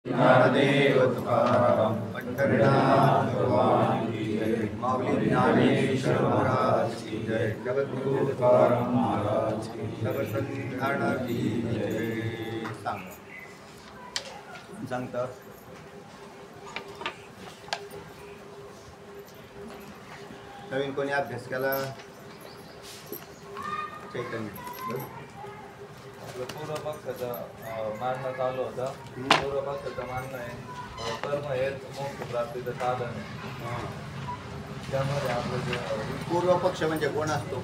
ज्ञानदेव तुकाराम पंढरीनाथ भगवान की जय। माऊली ज्ञानेश्वर महाराज की जय। जगद्गुरु तुकाराम महाराज की जय। संधान की जय। सांगता नवीन कोणी अभ्यास केला? चैतन्य पूर्व पक्षाचं मानणं चालू होतं. पूर्व पक्षाचं मानणं आहे कर्म हेच मोक्ष प्राप्तीचं साधन आहे. त्यामध्ये आपलं जे पूर्व पक्ष म्हणजे कोण असतो?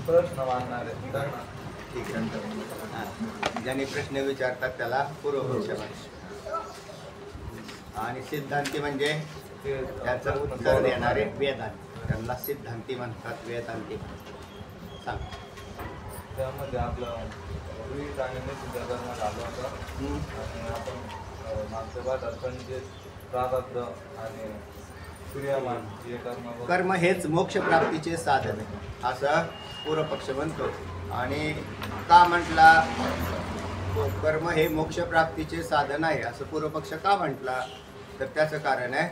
प्रश्न मांडणारे त्यांना ठीक आहे. ज्यांनी प्रश्न विचारतात त्याला पूर्व पक्ष म्हणतात. आणि सिद्धांती म्हणजे त्याचं उत्तर देणारे वेदांती, त्यांना सिद्धांती म्हणतात, वेदांती म्हणतात. सांग. त्यामध्ये आपलं विहित आणि निषिद्ध कर्म झालं होतं. आणि आपण मागच्या भागात पंचवीस प्रारब्ध आणि क्रियामान हे कर्म हेच मोक्ष प्राप्तीचे साधन आहे असं पूर्वपक्ष म्हणतो. आणि का म्हटला कर्म हे मोक्ष प्राप्तीचे साधन आहे असं पूर्वपक्ष का म्हटला? तर त्याचं कारण आहे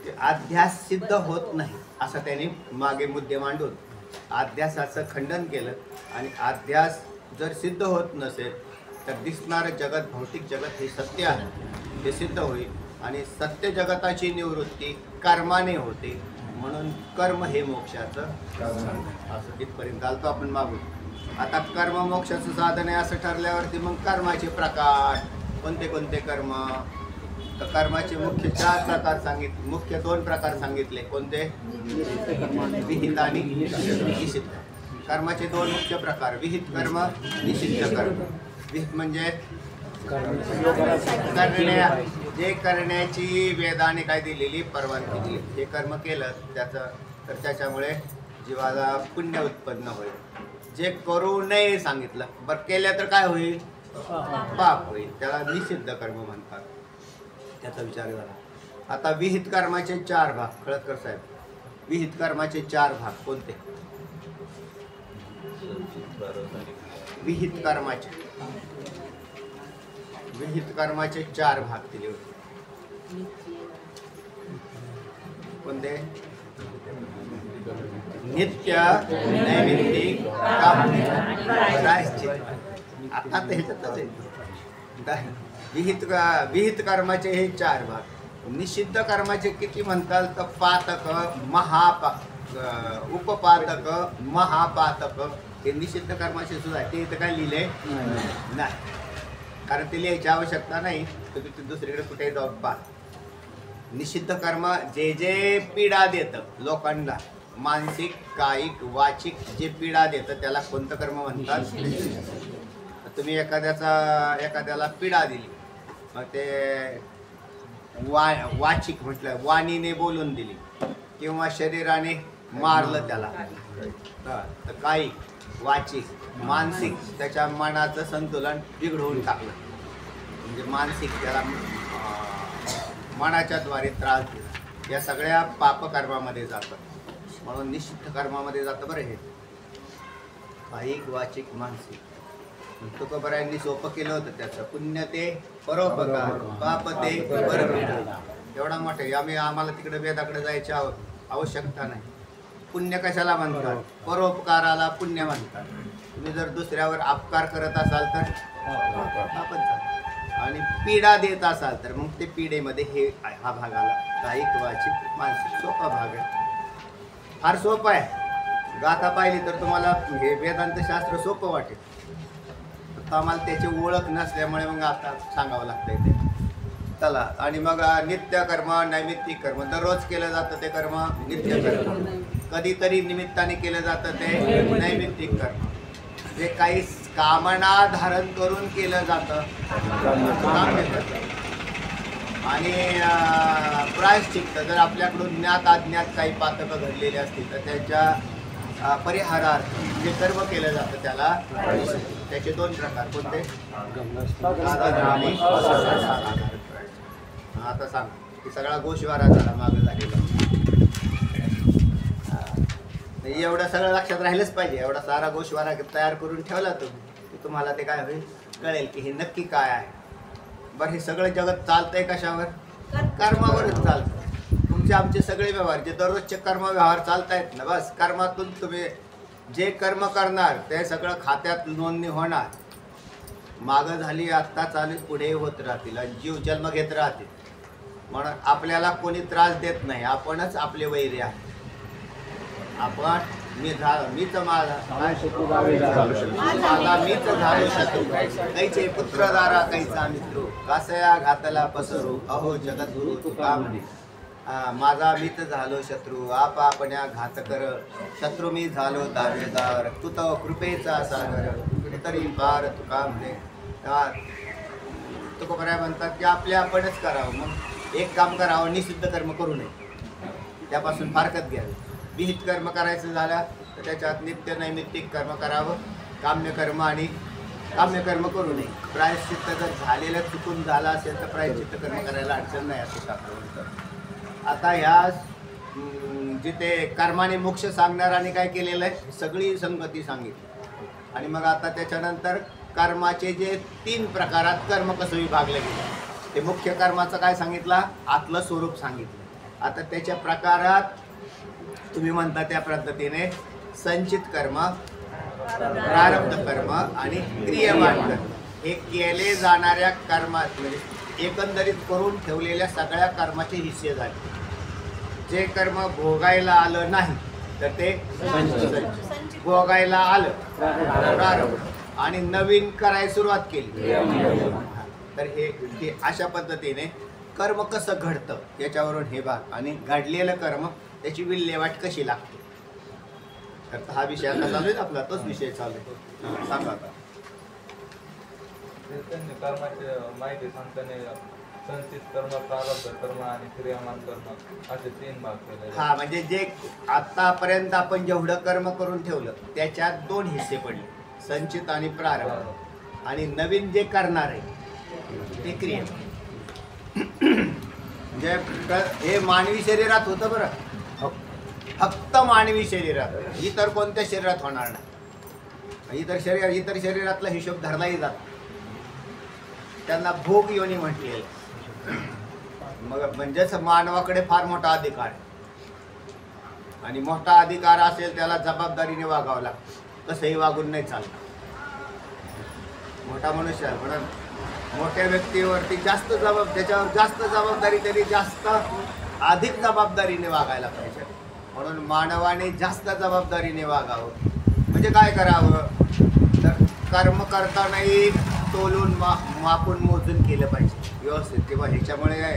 की अध्यास सिद्ध होत नाही असं त्यांनी मागे मुद्दे मांडून अध्यासाचं खंडन केलं. आणि अध्यास जर सिद्ध होत नसेल तर दिसणारं जगत, भौतिक जगत हे सत्य आहे, हे सिद्ध होईल. आणि सत्य जगताची निवृत्ती कर्माने होते. म्हणून कर्म हे मोक्षाचं असं तिथपर्यंत आलतो आपण मागून. आता कर्म मोक्षाचं साधन आहे असं ठरल्यावरती मग कर्माचे प्रकार कोणते कोणते कर्म? तर कर्माचे मुख्य 4 प्रकार सांगितले. मुख्य 2 प्रकार सांगितले. कोणते? विहित आणि निषिद्ध. कर्माचे 2 मुख्य प्रकार, विहित कर्म, निषिद्ध कर्म. विहित म्हणजे जे करण्याची वेदाने काय दिलेली परवानगी दिली, हे कर्म केलं त्याचं तर त्याच्यामुळे जीवाला पुण्य उत्पन्न होईल. जे करू नये सांगितलं, बरं केलं तर काय होईल? पाप होईल. त्याला निषिद्ध कर्म म्हणतात. त्याचा विचार झाला. आता विहित कर्माचे 4 भाग. खळदकर साहेब, विहित कर्माचे 4 भाग कोणते? विहित कर्माचे 4 भाग दिले होते. कोणते? नित्य, नैमित्तिक, प्रायश्चित. आता तर ह्याच्यातच आहे. विहित कर्माचे हे 4 भाग. निषिद्ध कर्माचे किती म्हणताल तर पातक, उपपातक, महापातक हे निषिद्ध कर्माचे सुद्धा आहे. ते इथं काय लिहिलंय नाही, कारण ते लिहायची आवश्यकता नाही. तर ते दुसरीकडे कुठेही जाऊन पहा. निषिद्ध कर्म जे जे पीडा देतं लोकांना, मानसिक, कायिक, वाचिक जे पीडा देतं त्याला कोणतं कर्म म्हणतात? तुम्ही एखाद्याला पीडा दिली, मग ते वाचिक म्हटलं, वाणीने बोलून दिली, किंवा शरीराने मारलं त्याला, तर कायिक, वाचिक, मानसिक त्याच्या मनाचं संतुलन बिघडवून टाकलं, म्हणजे मानसिक त्याला मनाच्या द्वारे त्रास दिला. या सगळ्या पापकर्मामध्ये जातं. म्हणून निषिद्ध कर्मामध्ये जातं बरं हे. कायिक, वाचिक, मानसिक. तुकोबरायांनी सोपं केलं होतं त्याचं. पुण्य ते परोपकार, पाप ते परपीडा. एवढा मोठे आम्हाला तिकडे वेदाकडे जायची आवश्यकता नाही. पुण्य कशाला म्हणतात? परोपकाराला पुण्य म्हणतात. तुम्ही जर दुसऱ्यावर अपकार करत असाल तर आपण आणि पीडा देत असाल तर मग ते पीडेमध्ये हा भाग आला. कायिक, वाचिक, मानसिक. सोपा भाग आहे, फार सोपं आहे. गाथा पाहिली तर तुम्हाला हे वेदांत शास्त्र सोपं वाटेल. तर आम्हाला त्याची ओळख नसल्यामुळे मग आता सांगावं लागतंय ते. चला. आणि मग नित्य कर्म, नैमित्तिक कर्म. दररोज केलं जातं ते कर्म नित्य कर्म. कधीतरी निमित्ताने केलं जातं ते नैमित्तिक कर्म. जे काही कामना धारण करून केलं जातं. आणि प्रायश्चित्त, जर आपल्याकडून ज्ञात अज्ञात काही पातकं घडलेली असतील तर त्याच्या परिहारार्थ जे कर्म केलं जातं त्याला. त्याचे 2 प्रकार. कोणते? साधारण आणि असाधारण. आता सांग की सगळा गोशिवारा झाला मागं झालेला. एवढं सगळं लक्षात राहिलंच पाहिजे. एवढा सारा गोशिवारा तयार करून ठेवला तुम्ही, तुम्हाला ते काय होईल कळेल की हे नक्की काय आहे. बरं हे सगळं जगत चालतंय कशावर? कर्मावरच चालतं. तुमचे आमचे सगळे व्यवहार जे दररोजचे कर्म व्यवहार चालतायत ना, बस कर्मातून तुम्ही जे कर्म करणार ते सगळं खात्यात नोंदणी होणार. मागं झाली, आत्ता चालू, पुढे होत राहतील आणि जीव जन्म घेत राहतील. म्हणून आपल्याला कोणी त्रास देत नाही, आपणच आपले वैरी आहे. आपण मीच माझा मीच झालो शत्रू, कैचे पुत्रदारा कैचा मित्रू, कासया घातला पसरू, अहो जगद्गुरु तुका म्हणे. माझा मीच झालो शत्रू, आपण्या घात कर, शत्रू मी झालो दावेदार, तू तो कृपेचा सागर, तरी पार तुका म्हणे. तुकोबराय म्हणतात की आपले आपणच करावं. मग एक काम करावं, निषिद्ध कर्म करू नये, त्यापासून फारकत घ्यावी. विहित कर्म करायचं झालं तर त्याच्यात नित्य नैमित्तिक कर्म करावं, काम्य कर्म आणि काम्य कर्म करू नये. प्रायश्चित्त जर झालेलं चुकून झालं असेल तर प्रायश्चित्त कर्म करायला अडचण नाही असं शास्त्र म्हणतं. आता ह्या जिथे कर्माने मोक्ष सांगणाराने काय केलेलं आहे, सगळी संगती सांगितली. आणि मग आता त्याच्यानंतर कर्माचे जे 3 प्रकारात कर्म कसं विभागले गेले ते मुख्य कर्माचं काय सांगितलं, आतलं स्वरूप सांगितलं. आता त्याच्या प्रकारात तुम्ही म्हणता त्या पद्धतीने संचित कर्म, प्रारब्ध कर्म आणि क्रियमान कर्म, हे केले जाणाऱ्या कर्मात म्हणजे एकंदरीत करून ठेवलेल्या सगळ्या कर्माचे हिस्से झाले. जे कर्म भोगायला आलं नाही तर ते संचित, भोगायला आलं प्रारब्ध, आणि नवीन करायला सुरुवात केली तर हे अशा पद्धतीने कर्म कसं घडतं याच्यावरून हे भाग, आणि घडलेलं कर्म त्याची विल्हेवाट कशी लागते. तर हा विषय आता चालू आहे आपला, तोच विषय चालू आहे. सांगा आता. त्यांनी कर्माची माहिती सांगताना संचित कर्म, प्रारब्ध कर्म आणि क्रियामान कर्म असे 3 भाग केले. हा, म्हणजे जे आतापर्यंत आपण जेवढं कर्म करून ठेवलं त्याच्यात 2 हिस्से पडले, संचित आणि प्रारब्ध, आणि नवीन जे करणार आहे ते क्रिया. म्हणजे हे मानवी शरीरात होतं बरं, फक्त मानवी शरीरात, इतर कोणत्या शरीरात होणार नाही. इतर शरीरातला हिशोब धरलाही जात, त्यांना भोग योनी म्हटलेलं. मग म्हणजेच मानवाकडे फार मोठा अधिकार आहे, आणि मोठा अधिकार असेल त्याला जबाबदारीने वागावं लागतं, कसंही वागून नाही चालतं. मोठा मनुष्य आहे म्हणून मोठ्या व्यक्तीवरती त्याच्यावर जास्त जबाबदारी, तरी जास्त अधिक जबाबदारीने वागायला पाहिजे. म्हणून मानवाने जास्त जबाबदारीने वागावं. म्हणजे काय करावं तर कर्म करतानाही तोलून मापून मोजून केलं पाहिजे व्यवस्थित, किंवा ह्याच्यामुळे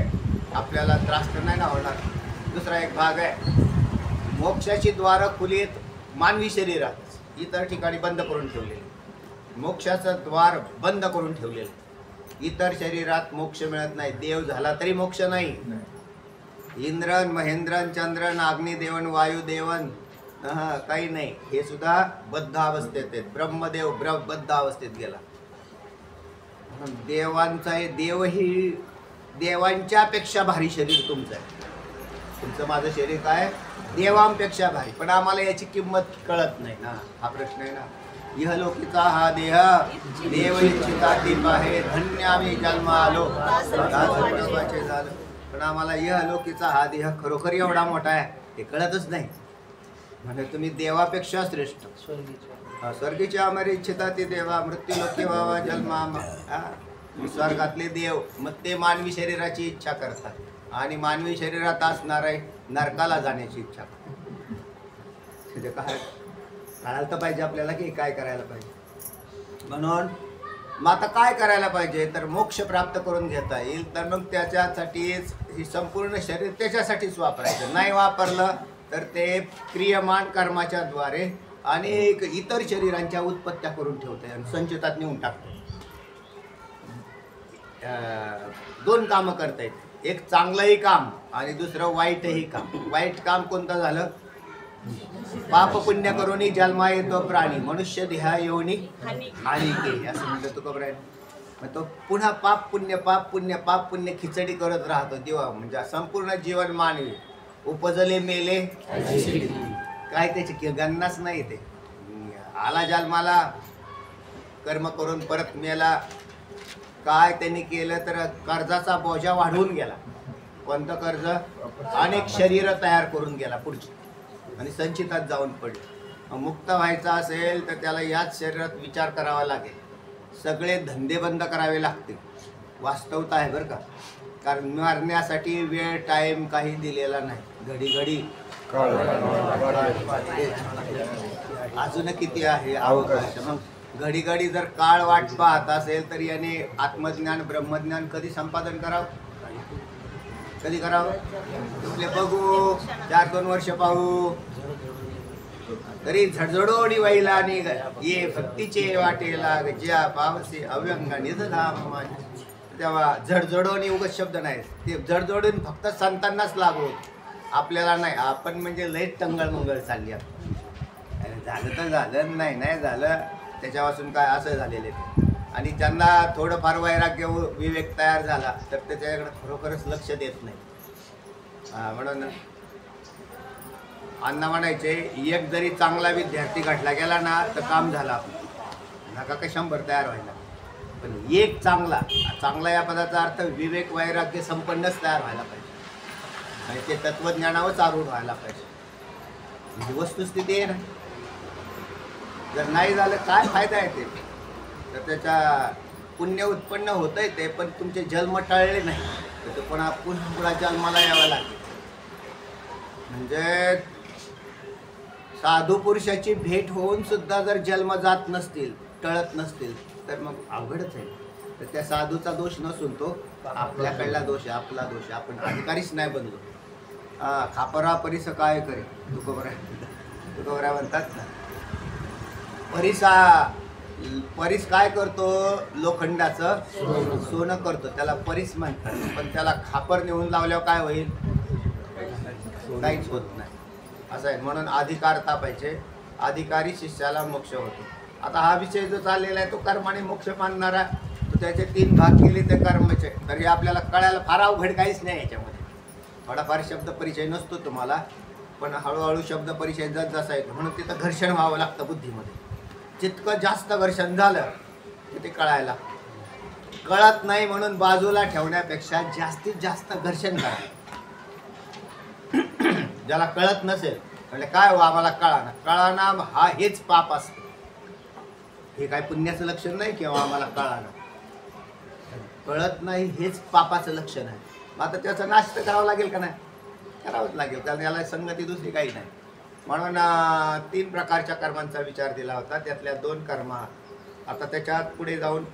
आपल्याला त्रास तर नाही ना होणार. दुसरा एक भाग आहे, मोक्षाची द्वारं खुलीत मानवी शरीरात, इतर ठिकाणी बंद करून ठेवलेली. मोक्षाचं द्वार बंद करून ठेवलेलं. इतर शरीरात मोक्ष मिळत नाही, देव झाला तरी मोक्ष नाही. इंद्रन, महेंद्रन, चंद्रन, अग्निदेवन, वायुदेवन काही नाही, हे सुद्धा बद्ध अवस्थेत आहेत. ब्रह्मदेव बद्ध अवस्थेत गेला. देवांचा देवही देवांच्या पेक्षा भारी शरीर तुमचं आहे. तुमचं माझं शरीर काय देवांपेक्षा भारी, पण आम्हाला याची किंमत कळत नाही ना, हा प्रश्न आहे ना. इहलोकीचा हा देह देव इच्छिता दीप आहे, धन्य आम्ही जन्म आलो झालं. पण आम्हाला इहलोकीचा हा देह खरोखर एवढा मोठा आहे हे कळतच नाही. म्हणजे तुम्ही देवापेक्षा श्रेष्ठ. स्वर्गीचे अमर इच्छिता ते देवा, मृत्यू लोके व्हावा जन्मा. स्वर्गातले देव मग ते मानवी शरीराची इच्छा करतात, आणि मानवी शरीरात असणार आहे नरकाला जाण्याची इच्छा करतात. काय कळायला तर पाहिजे आपल्याला की काय करायला पाहिजे. म्हणून मग आता काय करायला पाहिजे तर मोक्ष प्राप्त करून घेता येईल, तर मग त्याच्यासाठीच ही संपूर्ण शरीर त्याच्यासाठीच वापरायचं. नाही वापरलं तर ते क्रियमान कर्माच्या द्वारे अनेक इतर शरीरांच्या उत्पत्त्या करून ठेवते आणि संचितात नेऊन टाकते. 2 कामं करता येते, एक चांगलंही काम आणि दुसरं वाईटही काम. वाईट काम कोणतं झालं, पाप पुण्य करूनही जन्मा येतो प्राणी, मनुष्य देहा येऊनी हानी केली असं म्हणतो तुकोबराय. मग तो पुन्हा पाप पुण्य पाप पुण्य पाप पुण्य खिचडी करत राहतो देवा. म्हणजे संपूर्ण जीवन मानवी उपजले मेले काय त्याची गणनाच नाही. ते आला जन्माला कर्म करून परत मेला, काय त्यांनी केलं तर कर्जाचा बोजा वाढवून गेला. कोणतं कर्ज? अनेक शरीरं तयार करून गेला पुढची आणि संचितात जाऊन पडले. मुक्त व्हायचा असेल तर त्याला याच शरीरात विचार करावा लागेल. सगळे धंदे बंद करावे लागतील. वास्तवता आहे बरं का. कारण मारण्यासाठी वेळ टाईम काही दिलेला नाही. घडी घडी अजून किती आहे अवकाश. मग घडी घडी जर काळ वाट पाहत असेल तर याने आत्मज्ञान ब्रह्मज्ञान कधी संपादन करावं? कधी करावं? तुमले बघू 4-2 वर्ष पाहू तरी झडझडोडी वाईला आणि ये भक्तीचे वाटेला ज्या पावसे अव्यंगा निजधाम माझे. तेव्हा झडझडोनी उगाच शब्द नाही. ते झडझडून फक्त संतांनाच लागू होत, आपल्याला नाही. आपण म्हणजे लयच टंगळ मंगळ चालली आपण. झालं तर झालं, नाही झालं त्याच्यापासून काय असं झालेलं आहे. आणि ज्यांना थोडंफार वैराग्य विवेक तयार झाला तर त्याच्याकडे खरोखरच लक्ष देत नाही. म्हणून अण्णा म्हणायचे एक जरी चांगला विद्यार्थी घडला गेला ना तर काम झालं आपलं. नका काही 100 तयार व्हायला, पण एक चांगला या पदाचा अर्थ विवेक वैराग्य संपन्नच तयार व्हायला पाहिजे आणि ते तत्वज्ञानावरच आरूढ व्हायला पाहिजे. म्हणजे वस्तुस्थिती आहे ना. जर नाही झालं काय फायदा आहे? ते तर त्याच्या पुण्य उत्पन्न होतंय ते, पण तुमचे जन्म टळले नाही तर ते पुन्हा जन्माला यावं लागेल. म्हणजे साधू पुरुषाची भेट होऊन सुद्धा जर जन्म जात नसतील, टळत नसतील तर मग अवघडच आहे. तर त्या साधूचा दोष नसून तो आपल्याकडला दोष आहे, आपला दोष आहे. आपण अधिकारीच नाही बनलो. खापरा परिस काय करे तुकोबरा म्हणतात ना. परीस काय करतो? लोखंडाचं सोनं करतो, त्याला परीस म्हणतात. पण त्याला खापर नेऊन लावल्यावर काय होईल? काहीच होत नाही. असं आहे. म्हणून अधिकार तापायचे. अधिकारी शिष्याला मोक्ष होतो. आता हा विषय जो चाललेला आहे तो कर्माने मोक्ष मानणारा, तो त्याचे 3 भाग केले ते कर्माचे. तर हे आपल्याला कळायला फार अवघड काहीच नाही याच्यामध्ये. थोडाफार शब्द परिचय नसतो तुम्हाला, पण हळूहळू शब्द परिचय जसा येतो. म्हणून तिथं घर्षण व्हावं लागतं बुद्धीमध्ये. जितकं जास्त घर्षण झालं की ते कळायला कळत नाही. म्हणून बाजूला ठेवण्यापेक्षा जास्तीत जास्त घर्षण करा. ज्याला कळत नसेल म्हणजे काय हो आम्हाला कळाना हा हेच पाप असतं. हे काय पुण्याचं लक्षण नाही किंवा आम्हाला कळत नाही हेच पापाचं लक्षण आहे. मग आता त्याचा नाश तर करावा लागेल का नाही? करावंच लागेल, कारण याला संगती दुसरी काही नाही. म्हणून 3 प्रकारच्या कर्मांचा विचार दिला होता. त्यातल्या 2 कर्मा. आता त्याच्यात पुढे जाऊन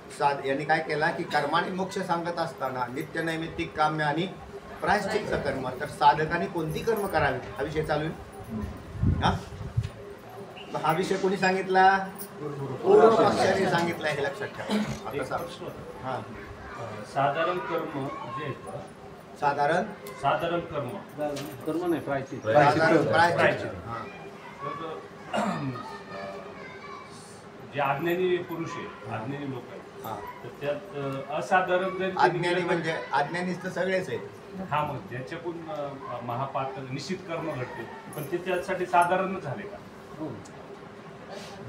यांनी काय केला की कर्माने मोक्ष सांगत असताना नित्य नैमित्तिक काम्य आणि प्रायश्चित्त कर्म. तर साधकाने कोणती कर्म करावी हा विषय चालू आहे. हा विषय कोणी सांगितला? पूर्व पक्षाने सांगितला. हे लक्षात ठेवा. आता साधारण कर्म जे साधारण कर्म नाही प्रायश्चित्त. जे अज्ञानी पुरुष आहे, अज्ञानी लोक आहेत, तर त्यात असाधारण अज्ञानी म्हणजे अज्ञानीच तर सगळेच आहेत. हा, मग ज्याच्याकडून महापातक निश्चित कर्म घडते, पण ते त्यासाठी साधारण झाले का?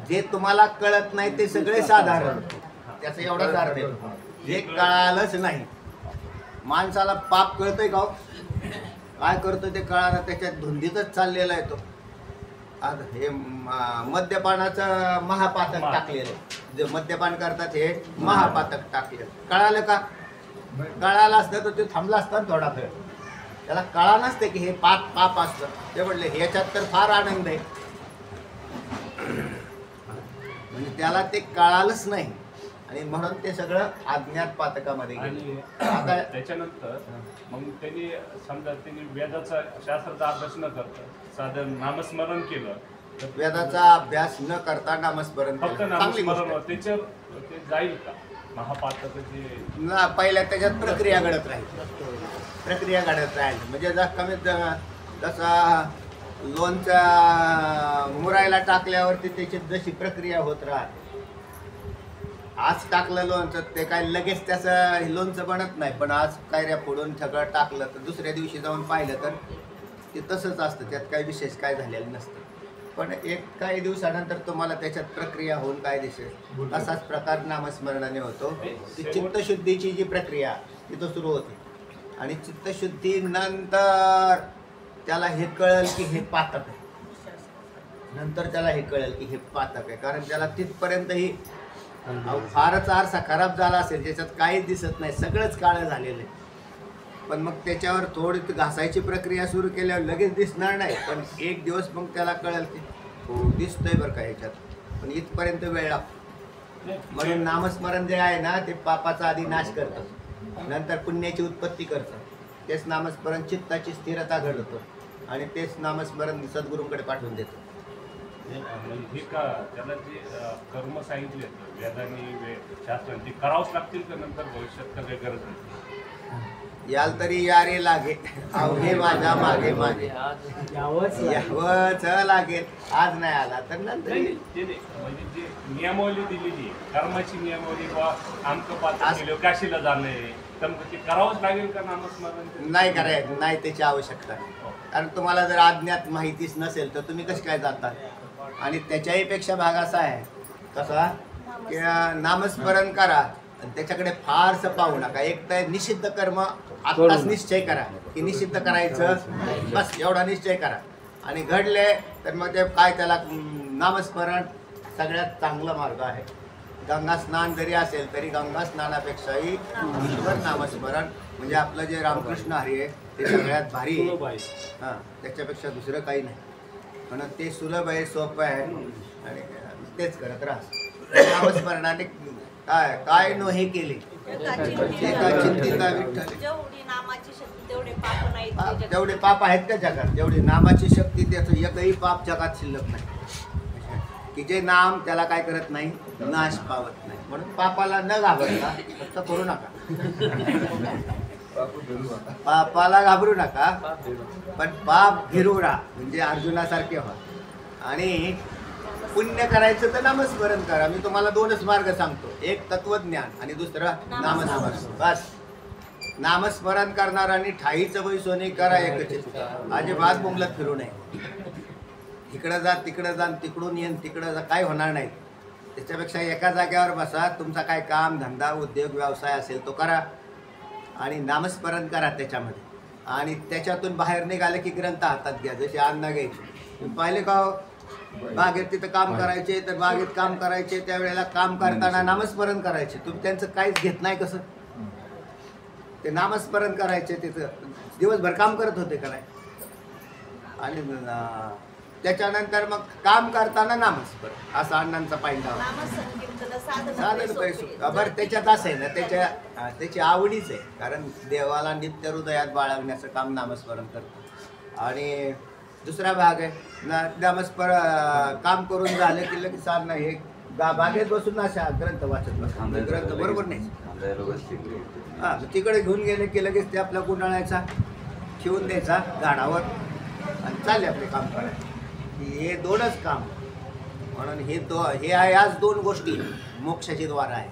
जे तुम्हाला कळत नाही ते सगळे साधारण. त्याचा एवढाच अर्थ आहे. जे कळालंच नाही. माणसाला पाप कळतंय का? काय करतोय ते कळालं, त्याच्यात धुंदीतच चाललेला आहे तो. आता हे मद्यपानाचं महापातक टाकलेलं. जे मद्यपान करतात हे महापातक टाकलेलं. कळालं का? कळालं असतं तर ते थांबला असता थोडा वेळ. त्याला कळा नसते की हे पाप असतं. ते म्हटले ह्याच्यात तर फार आनंद आहे. म्हणजे त्याला ते कळालंच नाही आणि म्हणून ते सगळं अज्ञात पातकामध्ये गेलं. आता त्याच्यानंतर मग त्यांनी समजा त्यांनी वेदाचा शास्त्राचा अभ्यास न करता साधं नामस्मरण केलं. वेदाचा अभ्यास न करता नामस्मरण फक्त नामस्मरण त्याच्यावर ते जाईल का? महापातक जे पहिल्या त्याच्यात प्रक्रिया घडत राहील. म्हणजे कमीत जसा लोणचा मुरायला टाकल्यावरती त्याची जशी प्रक्रिया होत राहते. आज टाकलं लोणचं ते काय लगेच त्याचं लोणचं बनत नाही. पण आज कैऱ्या फोडून सगळं टाकलं तर दुसऱ्या दिवशी जाऊन पाहिलं तर ते तसंच असतं. त्यात काही विशेष काय झालेलं नसतं. पण एक काही दिवसानंतर तुम्हाला त्याच्यात प्रक्रिया होऊन काय दिसेल असाच प्रकार नामस्मरणाने होतो. ती चित्तशुद्धीची जी प्रक्रिया तिथं सुरू होते आणि चित्तशुद्धी नंतर त्याला हे कळेल की हे पातक आहे. नंतर त्याला हे कळेल की हे पातक आहे, कारण त्याला तिथपर्यंतही फारच आरसा खराब झाला असेल, ज्याच्यात काहीच दिसत नाही, सगळंच काळं झालेलं आहे. पण मग त्याच्यावर थोडी घासायची प्रक्रिया सुरू केल्यावर लगेच दिसणार नाही, पण एक दिवस मग त्याला कळेल की हो दिसतंय बरं का ह्याच्यात, पण इथपर्यंत वेळ लागतो. म्हणून नामस्मरण जे आहे ना ते पापाचा आधी नाश करतं, नंतर पुण्याची उत्पत्ती करतं. तेच नामस्मरण चित्ताची स्थिरता घडवतं आणि तेच नामस्मरण सद्गुरूंकडे पाठवून देतं. हे का त्याला जे कर्म सांगितले वेदांनी शास्त्रांनी ते करावंच लागतील का नंतर भविष्यात का काही गरज नाही? याल तरी या रे लागे, अवघे माझ्या मागे मागे यावंच लागेल. आज नाही आला तर नंतर येईल. म्हणजे जे नियमावली दिलेली आहे, कर्माची नियमावली किंवा आमचं पात्र केलं काशीला जाणे, तर मग ते करावंच लागेल का नामस्मरण? नाही करायचं, नाही त्याची आवश्यकता नाही. कारण तुम्हाला जर अज्ञात माहितीच नसेल तर तुम्ही कशी काय जाता. आणि त्याच्याही पेक्षा भाग असा आहे कसा की नामस्मरण करा आणि त्याच्याकडे फारसं पाहू नका. एक तर निषिद्ध कर्म आत्ताच निश्चय करा की निषिद्ध करायचं, बस एवढा निश्चय करा. आणि घडले तर मग ते काय त्याला नामस्मरण सगळ्यात चांगला मार्ग आहे. गंगा स्नान जरी असेल तरी गंगा स्नानापेक्षाही ईश्वर नामस्मरण म्हणजे आपलं जे रामकृष्ण हरी आहे ते सगळ्यात भारी आहे. हां, त्याच्यापेक्षा दुसरं काही नाही. म्हणून ते सुलभ आहे, सोपं आहे आणि तेच करत राहा. नामस्मरणाने काय काय नो हे केले चिंतिता विठ्ठल. तेवढे पाप आहेत का जगात? जेवढी नामाची शक्ती त्याचं एकही पाप जगात शिल्लक नाही की जे नाम त्याला काय करत नाही, नाश पावत नाही. म्हणून पापाला न घाबरता फक्त करू नका, पापाला घाबरू नका, पण पाप भिरू राहा. म्हणजे अर्जुनासारखे व्हा आणि पुण्य करायचं तर नामस्मरण करा. मी तुम्हाला दोनच मार्ग सांगतो, एक तत्वज्ञान आणि दुसरा नामस्मरण. बस नामस्मरण करणार आणि ठाईचं वै सोने करा एकचित्त. अजिबात बोंबलत फिरू नये. इकडं जा तिकडं जा तिकडून येईन तिकडं जा, काय होणार नाही. त्याच्यापेक्षा एका जागेवर बसा, तुमचा काय काम धंदा उद्योग व्यवसाय असेल तो करा आणि नामस्मरण करा त्याच्यामध्ये. आणि त्याच्यातून बाहेर निघाले की ग्रंथ हातात घ्या, जसे अन्न घ्यायचे. तुम्ही पाहिले का बागेत तिथं काम करायचे तर बागेत काम करायचे, त्यावेळेला काम करताना नामस्मरण करायचे. तुम्ही त्यांचं काहीच घेत नाही, कसं ते नामस्मरण करायचे, तिथं दिवसभर काम करत होते का नाही. आणि त्याच्यानंतर मग काम करताना नामस्मरण असा अण्णांचा पाहिजे साधन पैसे. बरं त्याच्यात असं आहे ना, त्याची आवडीच आहे, कारण देवाला नित्य हृदयात बाळगण्याचं काम नामस्मरण करतो. आणि दुसरा भाग आहे नामस्मरण काम करून झालं की लगेच साधना हे बागेत बसून अशा ग्रंथ वाचत बसतात. ग्रंथ बरोबर नाही. हां, तिकडे घेऊन गेले की लगेच ते आपला गुंडाळायचा, ठेवून द्यायचा झाडावर आणि चालले आपले काम करायचे. हे दोनच काम. म्हणून हे आहे आज दोन गोष्टी मोक्षाची द्वार आहे.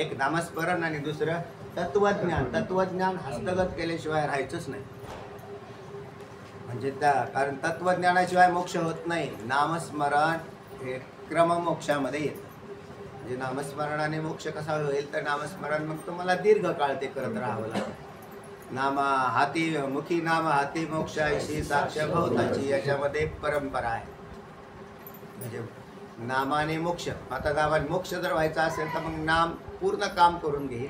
एक नामस्मरण आणि दुसरं तत्वज्ञान. तत्वज्ञान हस्तगत केल्याशिवाय राहायचंच नाही. म्हणजे कारण तत्वज्ञानाशिवाय मोक्ष होत नाही. नामस्मरण हे क्रममोक्षामध्ये येतं. म्हणजे नामस्मरणाने मोक्ष कसा होईल तर नामस्मरण मग तुम्हाला दीर्घ काळ ते करत राहावं लागतं. मुखी नाम हाती मोक्षाशी साक्ष भवताची याच्यामध्ये परंपरा आहे. म्हणजे नामाने मोक्ष. आता नामाने मोक्ष जर व्हायचा असेल तर मग नाम पूर्ण काम करून घेईल.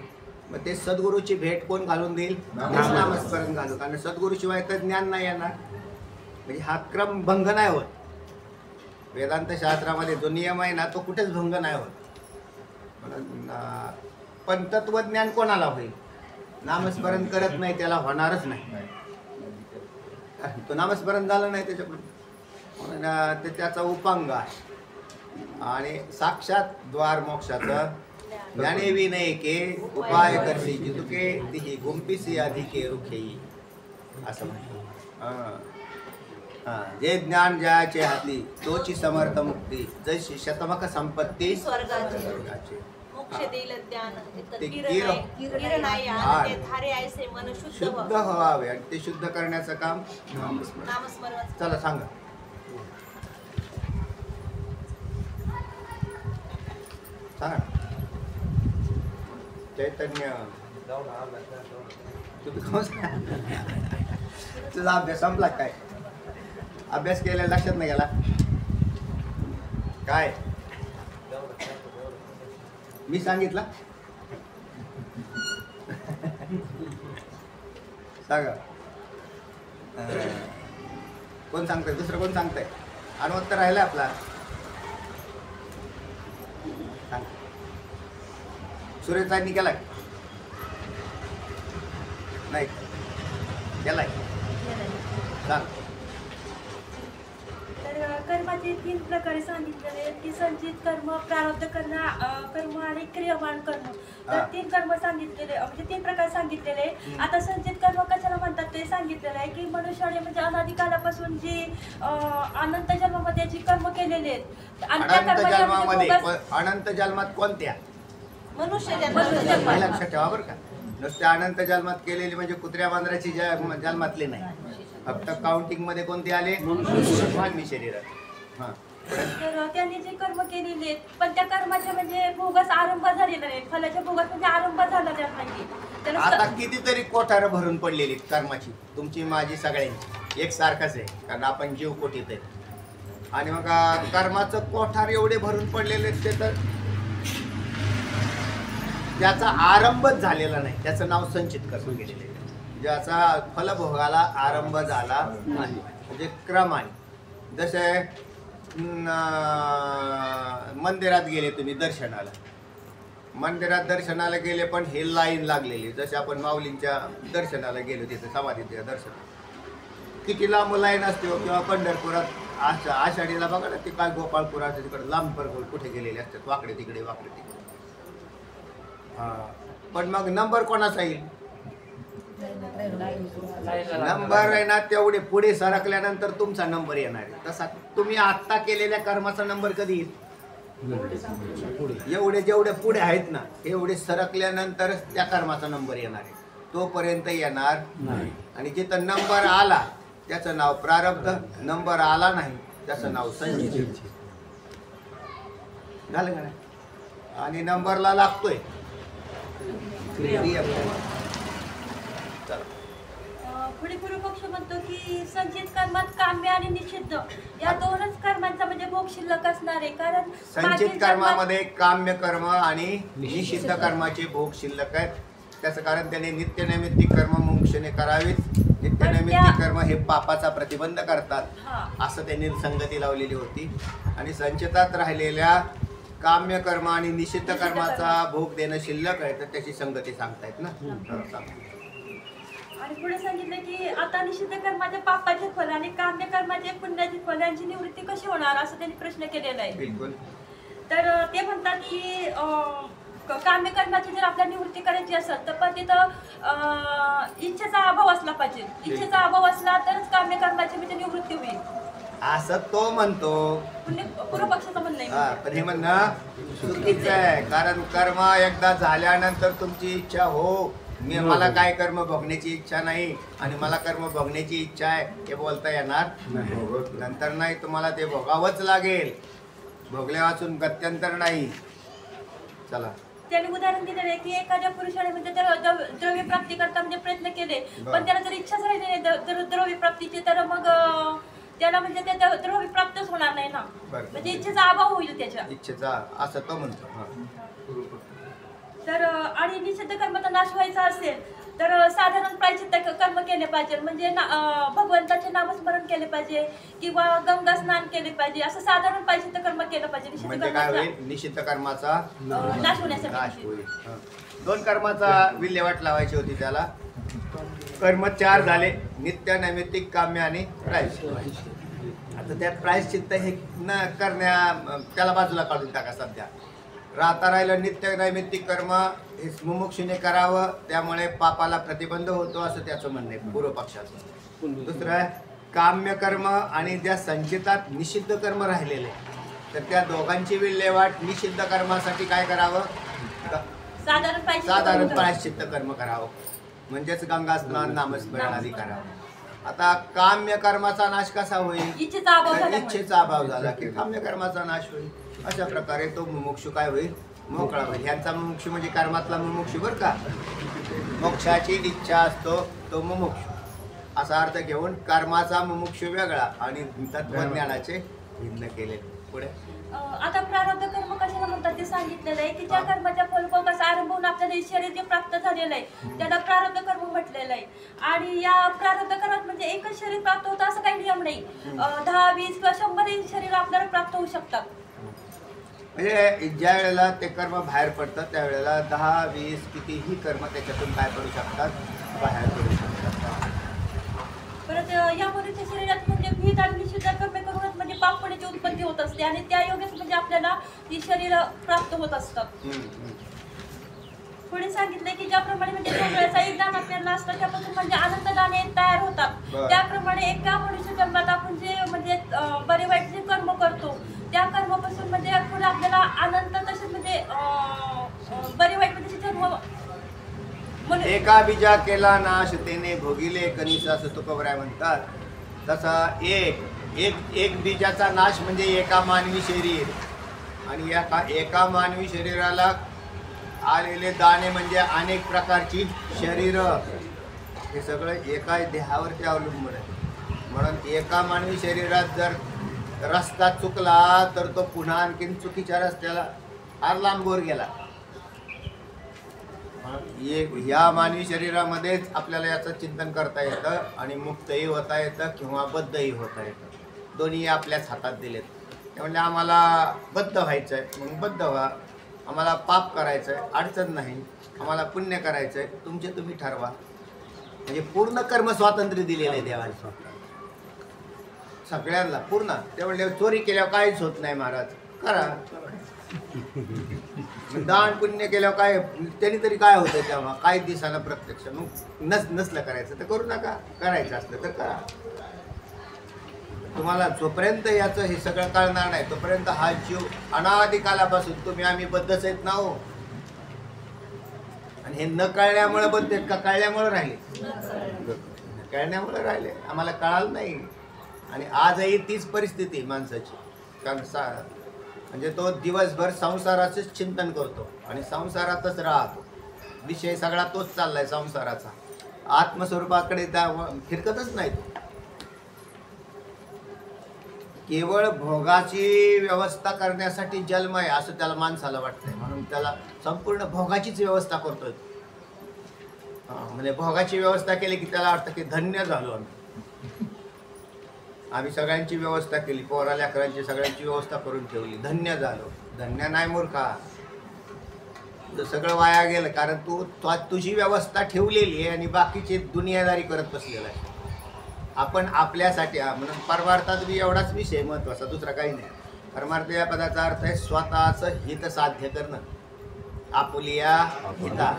मग ते सद्गुरूची भेट कोण घालून देईल? नामस्मरण घालू. कारण सद्गुरूशिवाय तर ज्ञान नाही येणार. म्हणजे हा क्रम भंग नाही होत. वेदांत शास्त्रामध्ये जो नियम आहे ना तो कुठेच भंग नाही होत. पण तत्वज्ञान कोणाला होईल? नामस्मरण करत नाही त्याला होणारच नाही. तो नामस्मरण झालं नाही त्याच्याकडून, म्हणून ते त्याचा उपांग आहे. आणि साक्षात द्वार मोक्षाचं ज्ञाने विनय के उपाय करसी जितुके तिही गुंपिसी अधिके रुखेई असं म्हणतो. जे ज्ञान ज्याचे हाती तोची समर्थ मुक्ती जशी शतमक संपत्ती स्वर्गाची. शुद्ध व्हावे आणि ते शुद्ध करण्याचं काम नामस्मरण. चला सांगा. सांगा ना. चैतन्य जाऊन आला का? तुम्ही कोण तुझा अभ्यास संपला काय? अभ्यास केलेला लक्षात नाही गेला काय? मी सांगितलं सांगा. कोण सांगतंय? दुसरं कोण सांगतंय? अनुत्तर राहिला आपला. सांग. सुरेशताईंनी केलाय नाही केलाय सांग. तर कर्माचे 3 प्रकारे सांगितलेले आहेत की संचित कर्म, प्रारब्ध कर्म आणि क्रियमान कर्म. तर हा. 3 कर्म सांगितलेले म्हणजे 3 प्रकार सांगितलेले आहे. आता संचित कर्म कशाला म्हणतात ते सांगितलेलं आहे की मनुष्याने म्हणजे अनादी कालापासून जी अनंत जन्मामध्ये जी कर्म केलेले आहेत आणि त्या अनंत कर्माच्या जन्मामध्ये म्हणजे भोगास- अनंत जन्मात कोणत्या मनुष्य हे जन्मात लक्षात ठेवा बरं का. नुसत्या अनंत जन्मात केलेली म्हणजे कुत्र्या मांजराची जन्मातली नाही. फक्त काउंटिंग मध्ये कोणते आले? मानवी शरीरात. हा. तर त्यांनी जे कर्म केलेले आहेत पण त्या कर्माच्या म्हणजे भोगास आरंभ झालेला नाही. फलाच्या भोगास म्हणजे आरंभ झाला नाही. त्याला आता कितीतरी कोठार भरून पडलेली आहेत कर्माची, तुमची माझी सगळ्यांची एक सारखाच आहे, कारण आपण जीव कोटीत आहे. आणि मग कर्माचं कोठार एवढे भरून पडलेले आहेत ते तर ज्याचा आरंभच झालेला नाही त्याचं नाव संचित कर्म केलेले आहे. ज्याचा फलभोगाला आरंभ झाला नाही म्हणजे क्रमाने. जसे मंदिरात गेले तुम्ही दर्शनाला, मंदिरात दर्शनाला गेले पण हे लाईन लागलेली. जसे आपण माऊलींच्या दर्शनाला गेलो तिथे समाधीच्या दर्शनाला किती लांब लाईन असते हो. किंवा पंढरपुरात आषाढीला बघा ना, ते काय गोपाळपुराच्या तिकडे लांब परगोल कुठे गेलेले असतात, वाकडे तिकडे वाकडे तिकडे. हा पण मग नंबर कोणाचा येईल? नंबर आहे ना तेवढे पुढे सरकल्यानंतर तुमचा नंबर येणार आहे. तसा तुम्ही आत्ता केलेल्या कर्माचा नंबर कधी येईल? एवढे जेवढे पुढे आहेत ना एवढे सरकल्यानंतरच त्या कर्माचा नंबर येणार आहे. तोपर्यंत येणार नाही. आणि जिथं नंबर आला त्याचं नाव प्रारब्ध, नंबर आला नाही त्याचं नाव संचित. झालं का नाही? आणि नंबरला लागतोय पुढे पूर्व पक्ष म्हणतो की संचित कर्मात काम्य आणि निषिद्ध या दोनच कर्मांचा म्हणजे भोग शिल्लक असणार आहे. कारण संचित मागील कर्मात- कर्मामध्ये काम्य कर्म आणि निषिद्ध कर्माचे भोग शिल्लक आहेत. त्याचं कारण त्याने नित्यनैमित्तिक कर्म मुमुक्षुने करावीत. नित्यनैमित्तिक कर्म हे पापाचा प्रतिबंध करतात हा. असं त्यांनी संगती लावलेली होती. आणि संचितात राहिलेल्या काम्य कर्म आणि निषिद्ध कर्माचा भोग देणं शिल्लक आहे तर त्याची संगती सांगतायत ना. सांगा. आणि पुढे सांगितलं की आता निषिद्ध कर्माचे पापाचे फल आणि काम्य कर्माचे पुण्याचे फल यांची निवृत्ती कशी होणार असं त्यांनी प्रश्न केलेला आहे. बिलकुल. तर ते म्हणतात की काम्य कर्माची जर आपल्याला निवृत्ती करायची असेल तर पण तिथं इच्छेचा अभाव असला पाहिजे. इच्छेचा अभाव असला तरच काम्य कर्माची म्हणजे निवृत्ती होईल असं तो म्हणतो. पूर्व पक्षाचं म्हणणं आहे. हा पण हे म्हणणं चुकीचं आहे. कारण कर्म एकदा झाल्यानंतर तुमची इच्छा हो मला काय कर्म भोगण्याची इच्छा नाही आणि मला कर्म भोगण्याची इच्छा आहे हे बोलता येणार नंतर नाही. तुम्हाला ते भोगावंच लागेल. भोगल्या वाचून गत्यंतर नाही. चला. त्याने उदाहरण दिलेलं आहे की एखाद्या पुरुषाने म्हणजे द्रव्य प्राप्ती करता म्हणजे प्रयत्न केले पण त्याला जर इच्छाच राहिली नाही द्रव्य प्राप्तीची तर मग त्याला म्हणजे ते द्रव्य प्राप्तच होणार नाही ना. म्हणजे इच्छेचा अभाव होईल त्याच्या इच्छेचा असं तो म्हणतो. तर आणि निषिद्ध कर्माचा नाश व्हायचा असेल तर साधारण प्रायश्चित्त कर्म केले पाहिजे. म्हणजे भगवंताचे नामस्मरण केले पाहिजे किंवा गंगा स्नान केले पाहिजे. असं साधारण प्रायश्चित्त कर्म केलं पाहिजे निषिद्ध म्हणजे काय कर्माचा होईल? निषिद्ध कर्माचा नाश नाश होण्यासाठी. होईल. दोन कर्माचा विल्हेवाट लावायची होती त्याला. कर्म 4 झाले, नित्य नैमित्तिक काम्य आणि प्रायश्चित्त. आता त्यात प्रायश्चित्त हे न करण्या त्याला बाजूला काढून टाका. सध्या राहता राहिलं नित्य नैमित्तिक कर्म हे मुमुक्षुने करावं त्यामुळे पापाला प्रतिबंध होतो असं त्याचं म्हणणं आहे पूर्व पक्षाचं. दुसरं काम्य कर्म आणि ज्या संचितात निषिद्ध कर्म राहिलेले तर त्या दोघांची विल्हेवाट निषिद्ध कर्मासाठी काय करावं? साधारण प्रायश्चित्त कर्म करावं म्हणजेच गंगा स्नान नामस्मरण आदी करावं. आता काम्य कर्माचा नाश कसा होईल? इच्छेचा अभाव तर झाल्यामुळे. इच्छेचा अभाव झाला की काम्य कर्माचा नाश होईल. अशा प्रकारे तो मुमुक्षू काय होईल? मोकळा होईल. ह्यांचा मुमुक्षू म्हणजे कर्मातला मुमुक्षू बरं का. मोक्षाची इच्छा असतो तो मुमुक्षू असा अर्थ घेऊन कर्माचा मुमुक्षू वेगळा आणि तत्वज्ञानाचे भिन्न केले. पुढे आता प्रारब्ध कर्म कशाला म्हणतात ते सांगितलेलं आहे की ज्या कर्माच्या फलभोगाचा आरंभ होऊन आपल्याला हे शरीर जे प्राप्त झालेलं आहे त्याला प्रारब्ध कर्म म्हटलेलं आहे. आणि या प्रारब्ध कर्मात म्हणजे एकच शरीर प्राप्त होतं असं काही नियम नाही. 10, 20 किंवा 100 शरीर आपल्याला प्राप्त होऊ शकतात. म्हणजे ज्या वेळेला ते कर्म बाहेर पडतात त्यावेळेला 10, 20 कितीही कर्म त्याच्यातून काय पडू शकतात, बाहेर पडू शकतात. परत या मनुष्य शरीरात म्हणजे विहित आणि निषिद्ध कर्मे करूनच म्हणजे पाप पुण्याची उत्पत्ती होत असते आणि त्या योगेच म्हणजे आपल्याला ही शरीर प्राप्त होत असतात. पुढे सांगितले की ज्याप्रमाणे म्हणजे डोंगराचा एक दाणा पेरला असता त्यापासून म्हणजे अनंत दाणे तयार होतात. त्याप्रमाणे एका मनुष्य जन्मात आपण जे म्हणजे बरे वाईट जे कर्म करतो त्या कर्मापासून म्हणजे पुढे आपल्याला अनंत तसेच म्हणजे बरे वाईट म्हणजे जन्म एका बीजा केला नाश तेने भोगिले कनिस असं तुकोबराय म्हणतात. तसा एक बीजाचा नाश म्हणजे एका मानवी शरीर आणि एका मानवी शरीराला आलेले दाणे म्हणजे अनेक प्रकारची शरीर. हे सगळं एका देहावरती अवलंबून आहे. म्हणून एका मानवी शरीरात जर रस्ता चुकला तर तो पुन्हा आणखीन चुकीच्या रस्त्याला फार लांबवर गेला. या मानवी शरीरामध्येच आपल्याला याचं चिंतन करता येतं आणि मुक्तही होता येतं किंवा बद्धही होता येतं. दोन्ही आपल्याच हातात दिलेत. त्यामुळे आम्हाला बद्ध व्हायचं आहे मग बद्ध व्हा. आम्हाला पाप करायचं आहे अडचण नाही. आम्हाला पुण्य करायचं आहे तुमचे तुम्ही ठरवा. म्हणजे पूर्ण कर्म स्वातंत्र्य दिलेलं आहे देवाने सगळ्यांना पूर्ण. ते म्हणले चोरी केल्यावर काहीच होत नाही महाराज करा. दान पुण्य केल्यावर काय त्यांनी तरी काय होतं तेव्हा काही दिवसाला प्रत्यक्ष मग नसलं करायचं तर करू नका. करायचं असलं तर करा. तुम्हाला जोपर्यंत याचं हे सगळं कळणार नाही तोपर्यंत हा जीव अनादिकालापासून तुम्ही आम्ही बद्धच आहेत ना हो. आणि हे न कळल्यामुळे बद्ध आहेत का कळल्यामुळे राहिले. कळण्यामुळे राहिले आम्हाला कळालं नाही. आणि आजही तीच परिस्थिती माणसाची. कारण म्हणजे तो दिवसभर संसाराचंच चिंतन करतो आणि संसारातच राहतो. विषय सगळा तोच चाललाय संसाराचा. आत्मस्वरूपाकडे फिरकतच नाही. केवळ भोगाची व्यवस्था करण्यासाठी जन्म आहे असं त्याला माणसाला वाटतंय म्हणून त्याला संपूर्ण भोगाचीच व्यवस्था करतोय. म्हणजे भोगाची व्यवस्था केली की त्याला वाटतं की धन्य झालो आम्ही सगळ्यांची व्यवस्था केली. पोरा लेकरांची सगळ्यांची व्यवस्था करून ठेवली. धन्य झालो. धन्य नाही मूर्खा. सगळं वाया गेलं कारण तू तुझी व्यवस्था ठेवलेली आहे आणि बाकीची दुनियादारी करत बसलेला आहे. आपण आपल्यासाठी म्हणून परमार्थात बी एवढाच विषय महत्वाचा दुसरा काही नाही. परमार्थ या पदाचा अर्थ आहे स्वतःचं हित साध्य करणं. आपुलिया हिता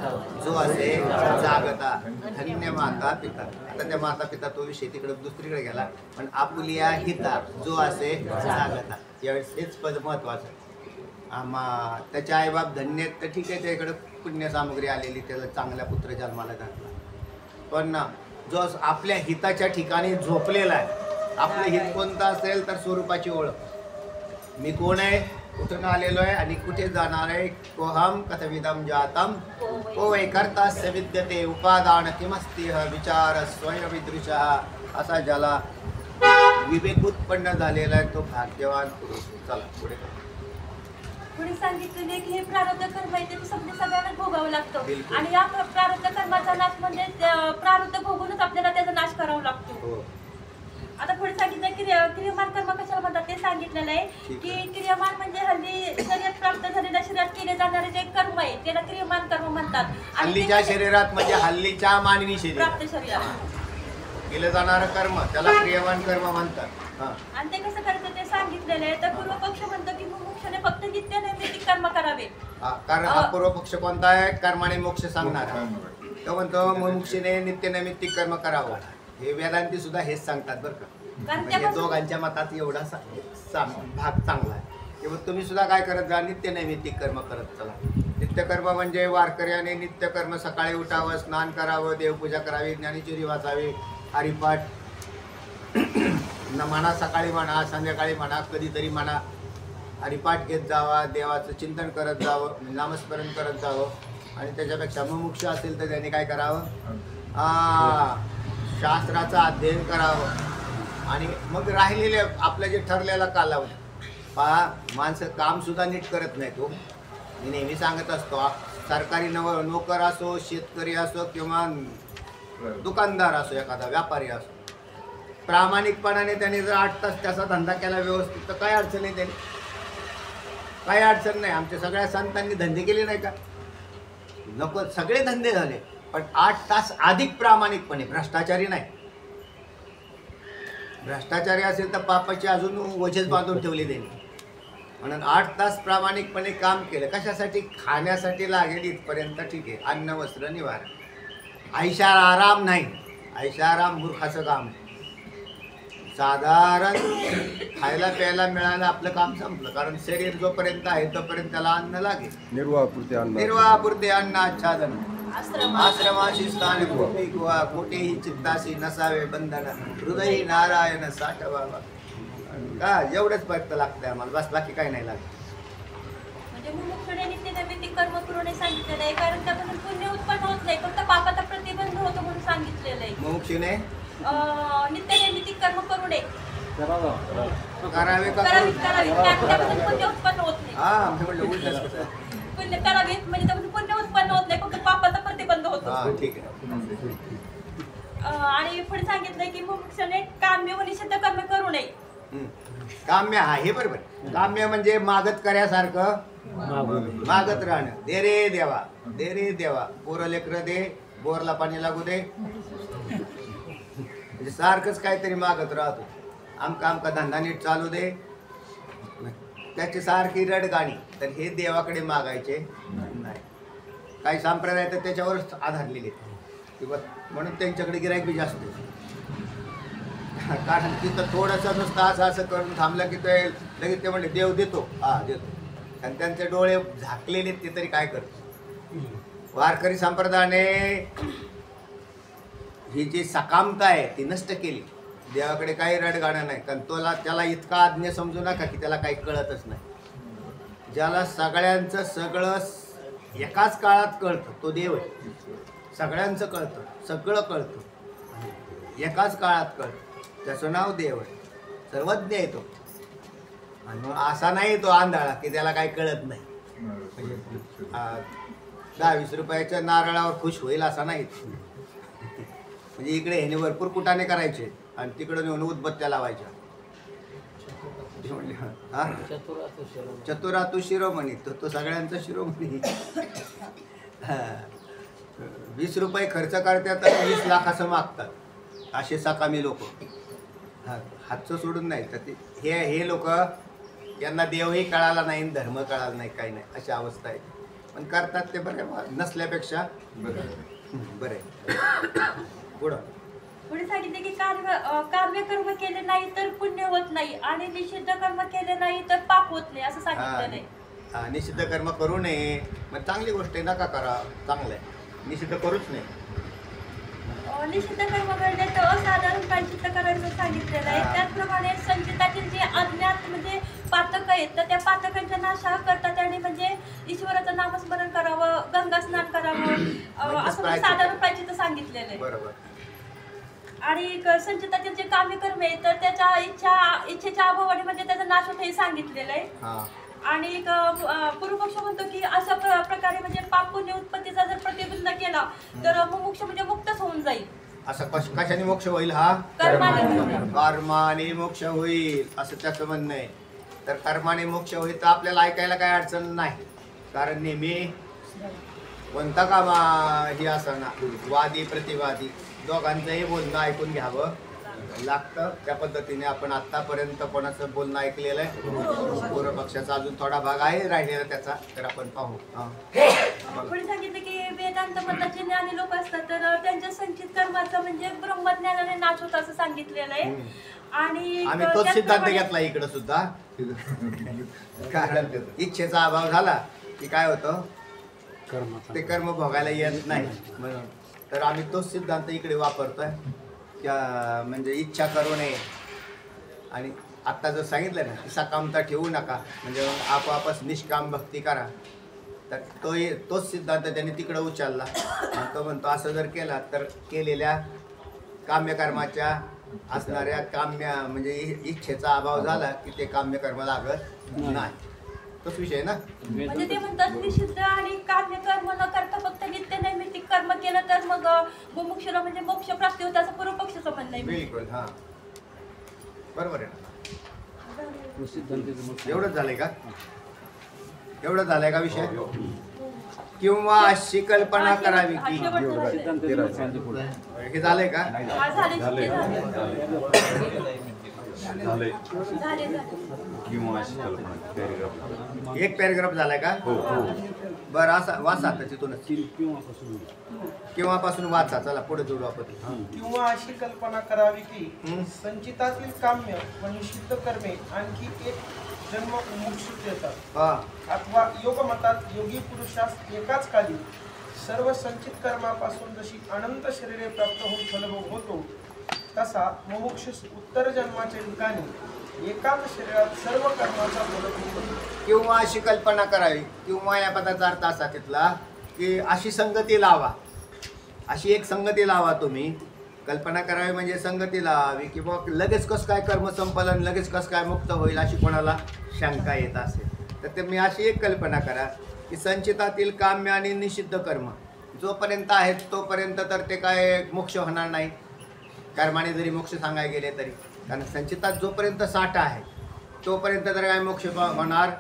जो असे जागता धन्य माता पिता. आता त्या माता पिता तो विषय तिकडे दुसरीकडे गेला पण आपुलिया हिता जो असे जागता यावेळेस हेच पद महत्वाचं आहे. त्याचे आईबाप धन्य तर ठीक आहे त्याकडे पुण्य सामग्री आलेली त्याला चांगल्या पुत्र जन्माला घातला. पण जो आपल्या हिताच्या ठिकाणी झोपलेला आहे आपलं हित कोणतं असेल तर स्वरूपाची ओळख. मी कोण आहे कुठून आलेलो आहे आणि कुठे जाणार आहे. कोहम कथविदम जातम को वै कर्तास्य विद्यते उपादान किमस्ति विचार स्वयंविदृश. असा ज्याला विवेक उत्पन्न झालेला आहे तो भाग्यवान पुरुष. चला पुढे पुढे सांगितलेले की हे प्रारब्ध कर्म आहे ते सगळ्यांना भोगावं लागतं आणि या प्रारब्ध कर्माचा नाश म्हणजे प्रारब्ध भोगूनच आपल्याला त्याचा नाश करावा लागतो. आता पुढे सांगितलं क्रियमान कर्म कशाला म्हणतात ते सांगितलेलं आहे की क्रियमान म्हणजे हल्ली शरीरात प्राप्त झालेल्या शरीरात केले जाणारे जे कर्म आहे त्याला क्रियमान कर्म म्हणतात. हल्लीच्या शरीरात म्हणजे हल्लीच्या मानवी शरीर प्राप्त शरीरात केलं जाणारं कर्म त्याला क्रियमान कर्म म्हणतात. आणि ते कसं करायचं ते सांगितलेलं आहे. तर पूर्व पक्ष म्हणतो की मुमुक्षाने फक्त नित्य नैमित्तिक कर्म करावे. कारण हा पूर्व पक्ष कोणता आहे कर्माने मोक्ष सांगणार. तो म्हणतो मुमुक्षीने नित्य नैमित्तिक कर्म करावं. हे वेदांती सुद्धा हेच सांगतात बरं का. म्हणजे दोघांच्या मतात एवढा भाग चांगला आहे की मग तुम्ही सुद्धा काय करत जा नित्य नैमित्तिक कर्म करत चला. नित्यकर्म म्हणजे वारकऱ्याने नित्यकर्म सकाळी उठावं स्नान करावं देवपूजा करावी ज्ञानेश्वरी वाचावी हरिपाठ म्हणा सकाळी म्हणा संध्याकाळी म्हणा कधीतरी म्हणा हरिपाठ घेत जावा, देवाचं चिंतन करत जावं, नामस्मरण करत जावं आणि त्याच्यापेक्षा मुमुक्ष असेल तर त्यांनी काय करावं, शास्त्राचं अध्ययन करावं आणि मग राहिलेले आपलं जे ठरलेला कालावधी पहा. माणसं कामसुद्धा नीट करत नाही. तो मी नेहमी सांगत असतो, सरकारी नोकर असो, शेतकरी असो किंवा दुकानदार असो, एखादा व्यापारी असो, प्रामाणिकपणाने त्याने जर 8 तास त्याचा धंदा केला व्यवस्थित तर काय अडचण आहे त्याने, काही अडचण नाही. आमच्या सगळ्या संतांनी धंदे केले नाही का, नको सगळे धंदे झाले, पण 8 तास अधिक प्रामाणिकपणे, भ्रष्टाचारी नाही. भ्रष्टाचारी असेल तर पापाची अजून वजेच बांधून ठेवली त्यांनी. म्हणून 8 तास प्रामाणिकपणे काम केलं. कशासाठी, खाण्यासाठी लागेल इथपर्यंत ठीक आहे, अन्न वस्त्र निवारा. ऐशार आराम नाही, ऐशाराम मूर्खाचं काम. साधारण खायला प्यायला मिळालं आपलं काम संपलं. कारण शरीर जोपर्यंत आहे तोपर्यंत त्याला अन्न लागेल. निर्वाहापुरते अन्न आच्छादन, आश्रमाशी स्थान कोठेही चित्ताशी नसावे बंधन, हृदयी नारायण साठवावा. का एवढंच फक्त लागतंय आम्हाला, बस बाकी काही नाही लागत. म्हणजे मुमुक्षुने नित्यनैमित्तिक कर्म करू नये सांगितलेलं आहे, कारण त्यापासून पुण्य उत्पन्न होत नाही, फक्त पापाचा प्रतिबंध होतो म्हणून सांगितलेलं आहे. मुमुक्षुने नित्यनैमित्तिक कर्म करू नये, करावे का करावीत त्यापासून पुण्य उत्पन्न होत नाही. हा मी म्हटलं उलटच कसं. पुण्य करावीत म्हणजे त्यापासून पुण्य उत्पन्न होत नाही, फक्त पापाचा प्रतिबंध होतो. हा ठीक आहे. आणि पुढे सांगितलंय की मुमुक्षुने काम्य व निषिद्ध कर्म करू नये. काम्य हा हे बरोबर. काम्य म्हणजे मागत कर्यासारखं मागत राहणं. दे रे देवा, दे रे देवा, पोरं लेकरं दे, बोरला पाणी लागू दे, म्हणजे सारखंच काहीतरी मागत राहतो. आमका धंदा नीट चालू दे, त्याची सारखी रडगाणी. तर हे देवाकडे मागायचे नाही. काही संप्रदाय तर त्याच्यावरच आधारलेले किंवा म्हणून त्यांच्याकडे गिराईक बी जास्त. कारण तिथं थोडंसं नुसतं असं करून थांबलं की ते लगेच ते म्हणले देव देतो, हा देतो. आणि त्यांचे डोळे झाकलेले ते तरी काय करतो. वारकरी संप्रदायाने ही जी सकामता आहे ती नष्ट केली. देवाकडे काही रडगाणं नाही. कारण त्याला इतका आज्ञा समजू नका की त्याला काही कळतच नाही. ज्याला सगळ्यांचं सगळं एकाच काळात कळतं तो देव आहे. सगळ्यांचं कळतं, सगळं कळतं, एकाच काळात कळतं, त्याचं नाव देव आहे. सर्वज्ञ आहे तो. आणि मग असा नाही तो आंधळा की त्याला काही कळत नाही. 10-20 रुपयाच्या नारळावर खुश होईल असा नाही. म्हणजे इकडे ह्याने भरपूर कुटाने करायचे आणि तिकडे नेऊन उदबत्त्या लावायच्या. हा चतुरातू शिरोमणी, तो सगळ्यांचा शिरोमणी. 20 रुपये खर्च करतात आणि 20 लाखाचं मागतात. असे सकामी लोक. हातचं सोडून नाही तर हे लोक, यांना देवही कळाला नाही, धर्म कळाला नाही, काही नाही, अशी अवस्था आहे. पण करतात ते बरे, नसल्यापेक्षा बरे. पुढं पुढे सांगितले की काम्य कर्म केले नाही तर पुण्य होत नाही आणि निषिद्ध कर्म केले नाही तर पाप होत नाही, असं सांगितलेलं आहे. निषिद्ध कर्म करू नये. मग चांगली गोष्ट आहे, नका करा, चांगलं आहे. निषिद्ध करूच नाही. निषिद्ध कर्म घडले तर असाधारण प्रायश्चित्त करायचं सांगितलेलं आहे. त्याचप्रमाणे संचितातील जे अज्ञात म्हणजे पातक आहेत तर त्या पातकांचा नाश करता त्यांनी म्हणजे ईश्वराचं नामस्मरण करावं, गंगा स्नान करावं, असं साधारण प्रायश्चित्त सांगितलेलं आहे. बरोबर. आणि संचितातील जे काम्य कर्म आहे तर त्याच्या इच्छेच्या अभावाने म्हणजे त्याचा नाश होत हे सांगितलेलं आहे. आणि पूर्वपक्ष म्हणतो की अशा प्रकारे म्हणजे पाप पुण्य उत्पत्तीचा जर प्रतिबंध केला तर मोक्ष म्हणजे मुक्तच होऊन जाईल. असं कशाने मोक्ष होईल? हा कर्माने मोक्ष होईल असं त्याचं म्हणणं आहे. तर कर्माने मोक्ष होईल तर आपल्याला ऐकायला काही अडचण नाही. कारण नेहमी कोणता कामा ही असं ना, वादी प्रतिवादी दोघांचंही बोलणं ऐकून घ्यावं लागतं. त्या पद्धतीने आपण आतापर्यंत कोणाचं बोलणं ऐकलेलं आहे. पूर्व पक्षाचा अजून थोडा भाग आहे राहिलेला त्याचा, तर आपण पाहू. पुढे सांगितलं की वेदांत मताचे ज्ञानी लोक असतात तर त्यांच्या संचित कर्माचा म्हणजे ब्रह्मज्ञानाने नाश होता असं सांगितलेलं आहे. आणि आम्ही तोच सिद्धांत घेतला इकडं सुद्धा. कारण इच्छेचा अभाव झाला की काय होतं, ते कर्म भोगायला येत नाही म्हणून. तर आम्ही तोच सिद्धांत इकडे वापरतोय. म्हणजे इच्छा करू नये आणि आत्ता जर सांगितलं ना की सकामता ठेवू नका, म्हणजे आपोआपच निष्काम भक्ती करा, तर तोच सिद्धांत त्याने तिकडं उचलला. आणि तो म्हणतो असं जर केला तर केलेल्या काम्यकर्माच्या असणाऱ्या म्हणजे इच्छेचा अभाव झाला की ते काम्यकर्म लागत नाही. तोच विषय ना. म्हणजे ते म्हणतात निषिद्ध आणि काम्य कर्म न करता फक्त नित्य नैमित्तिक कर्म केलं तर मग मुमुक्षुला म्हणजे मोक्ष प्राप्ती होतं असं पूर्व पक्षाचं म्हणणं आहे. बिलकुल. हा बरोबर आहे ना. एवढंच झालंय का? एवढंच झालंय का विषय? किंवा अशी कल्पना करावी की हे झालंय का? एक पॅरेग्राफ झालाय का? बरं असा वाचा तिथूनच किंवापासून वाचा. चला पुढे जोडू आपण. किंवा अशी कल्पना करावी की संचितातील काम्य व निषिद्ध कर्मे आणखी एक जन्म मुमुक्षु देतात, अथवा योगमतात योगी पुरुषास एकाच काली सर्व संचित कर्मापासून जशी अनंत शरीरे प्राप्त होऊन फलभोग होतो, तसा मुमुक्षुस उत्तर जन्माच्या ठिकाणी एकाच शरीरात सर्व कर्माचा फलभोग होतो. किंवा अशी कल्पना करावी. किंवा या पदाचा अर्थ असा तिथला की अशी संगती लावा, अशी एक संगती लावा. तुम्ही कल्पना करावी म्हणजे संगती लावावी की बघ लगेच कसं काय कर्म संपलन, लगेच कसं काय मुक्त होईल अशी कोणाला शंका येत असेल तर ते मी अशी एक कल्पना करा की संचितातील काम्य आणि निषिद्ध कर्म जोपर्यंत आहेत तोपर्यंत तर ते काय मोक्ष होणार नाही. कर्माने जरी मोक्ष सांगायला गेले तरी, कारण संचितात जोपर्यंत साठा आहे तोपर्यंत तर काय मोक्ष होणार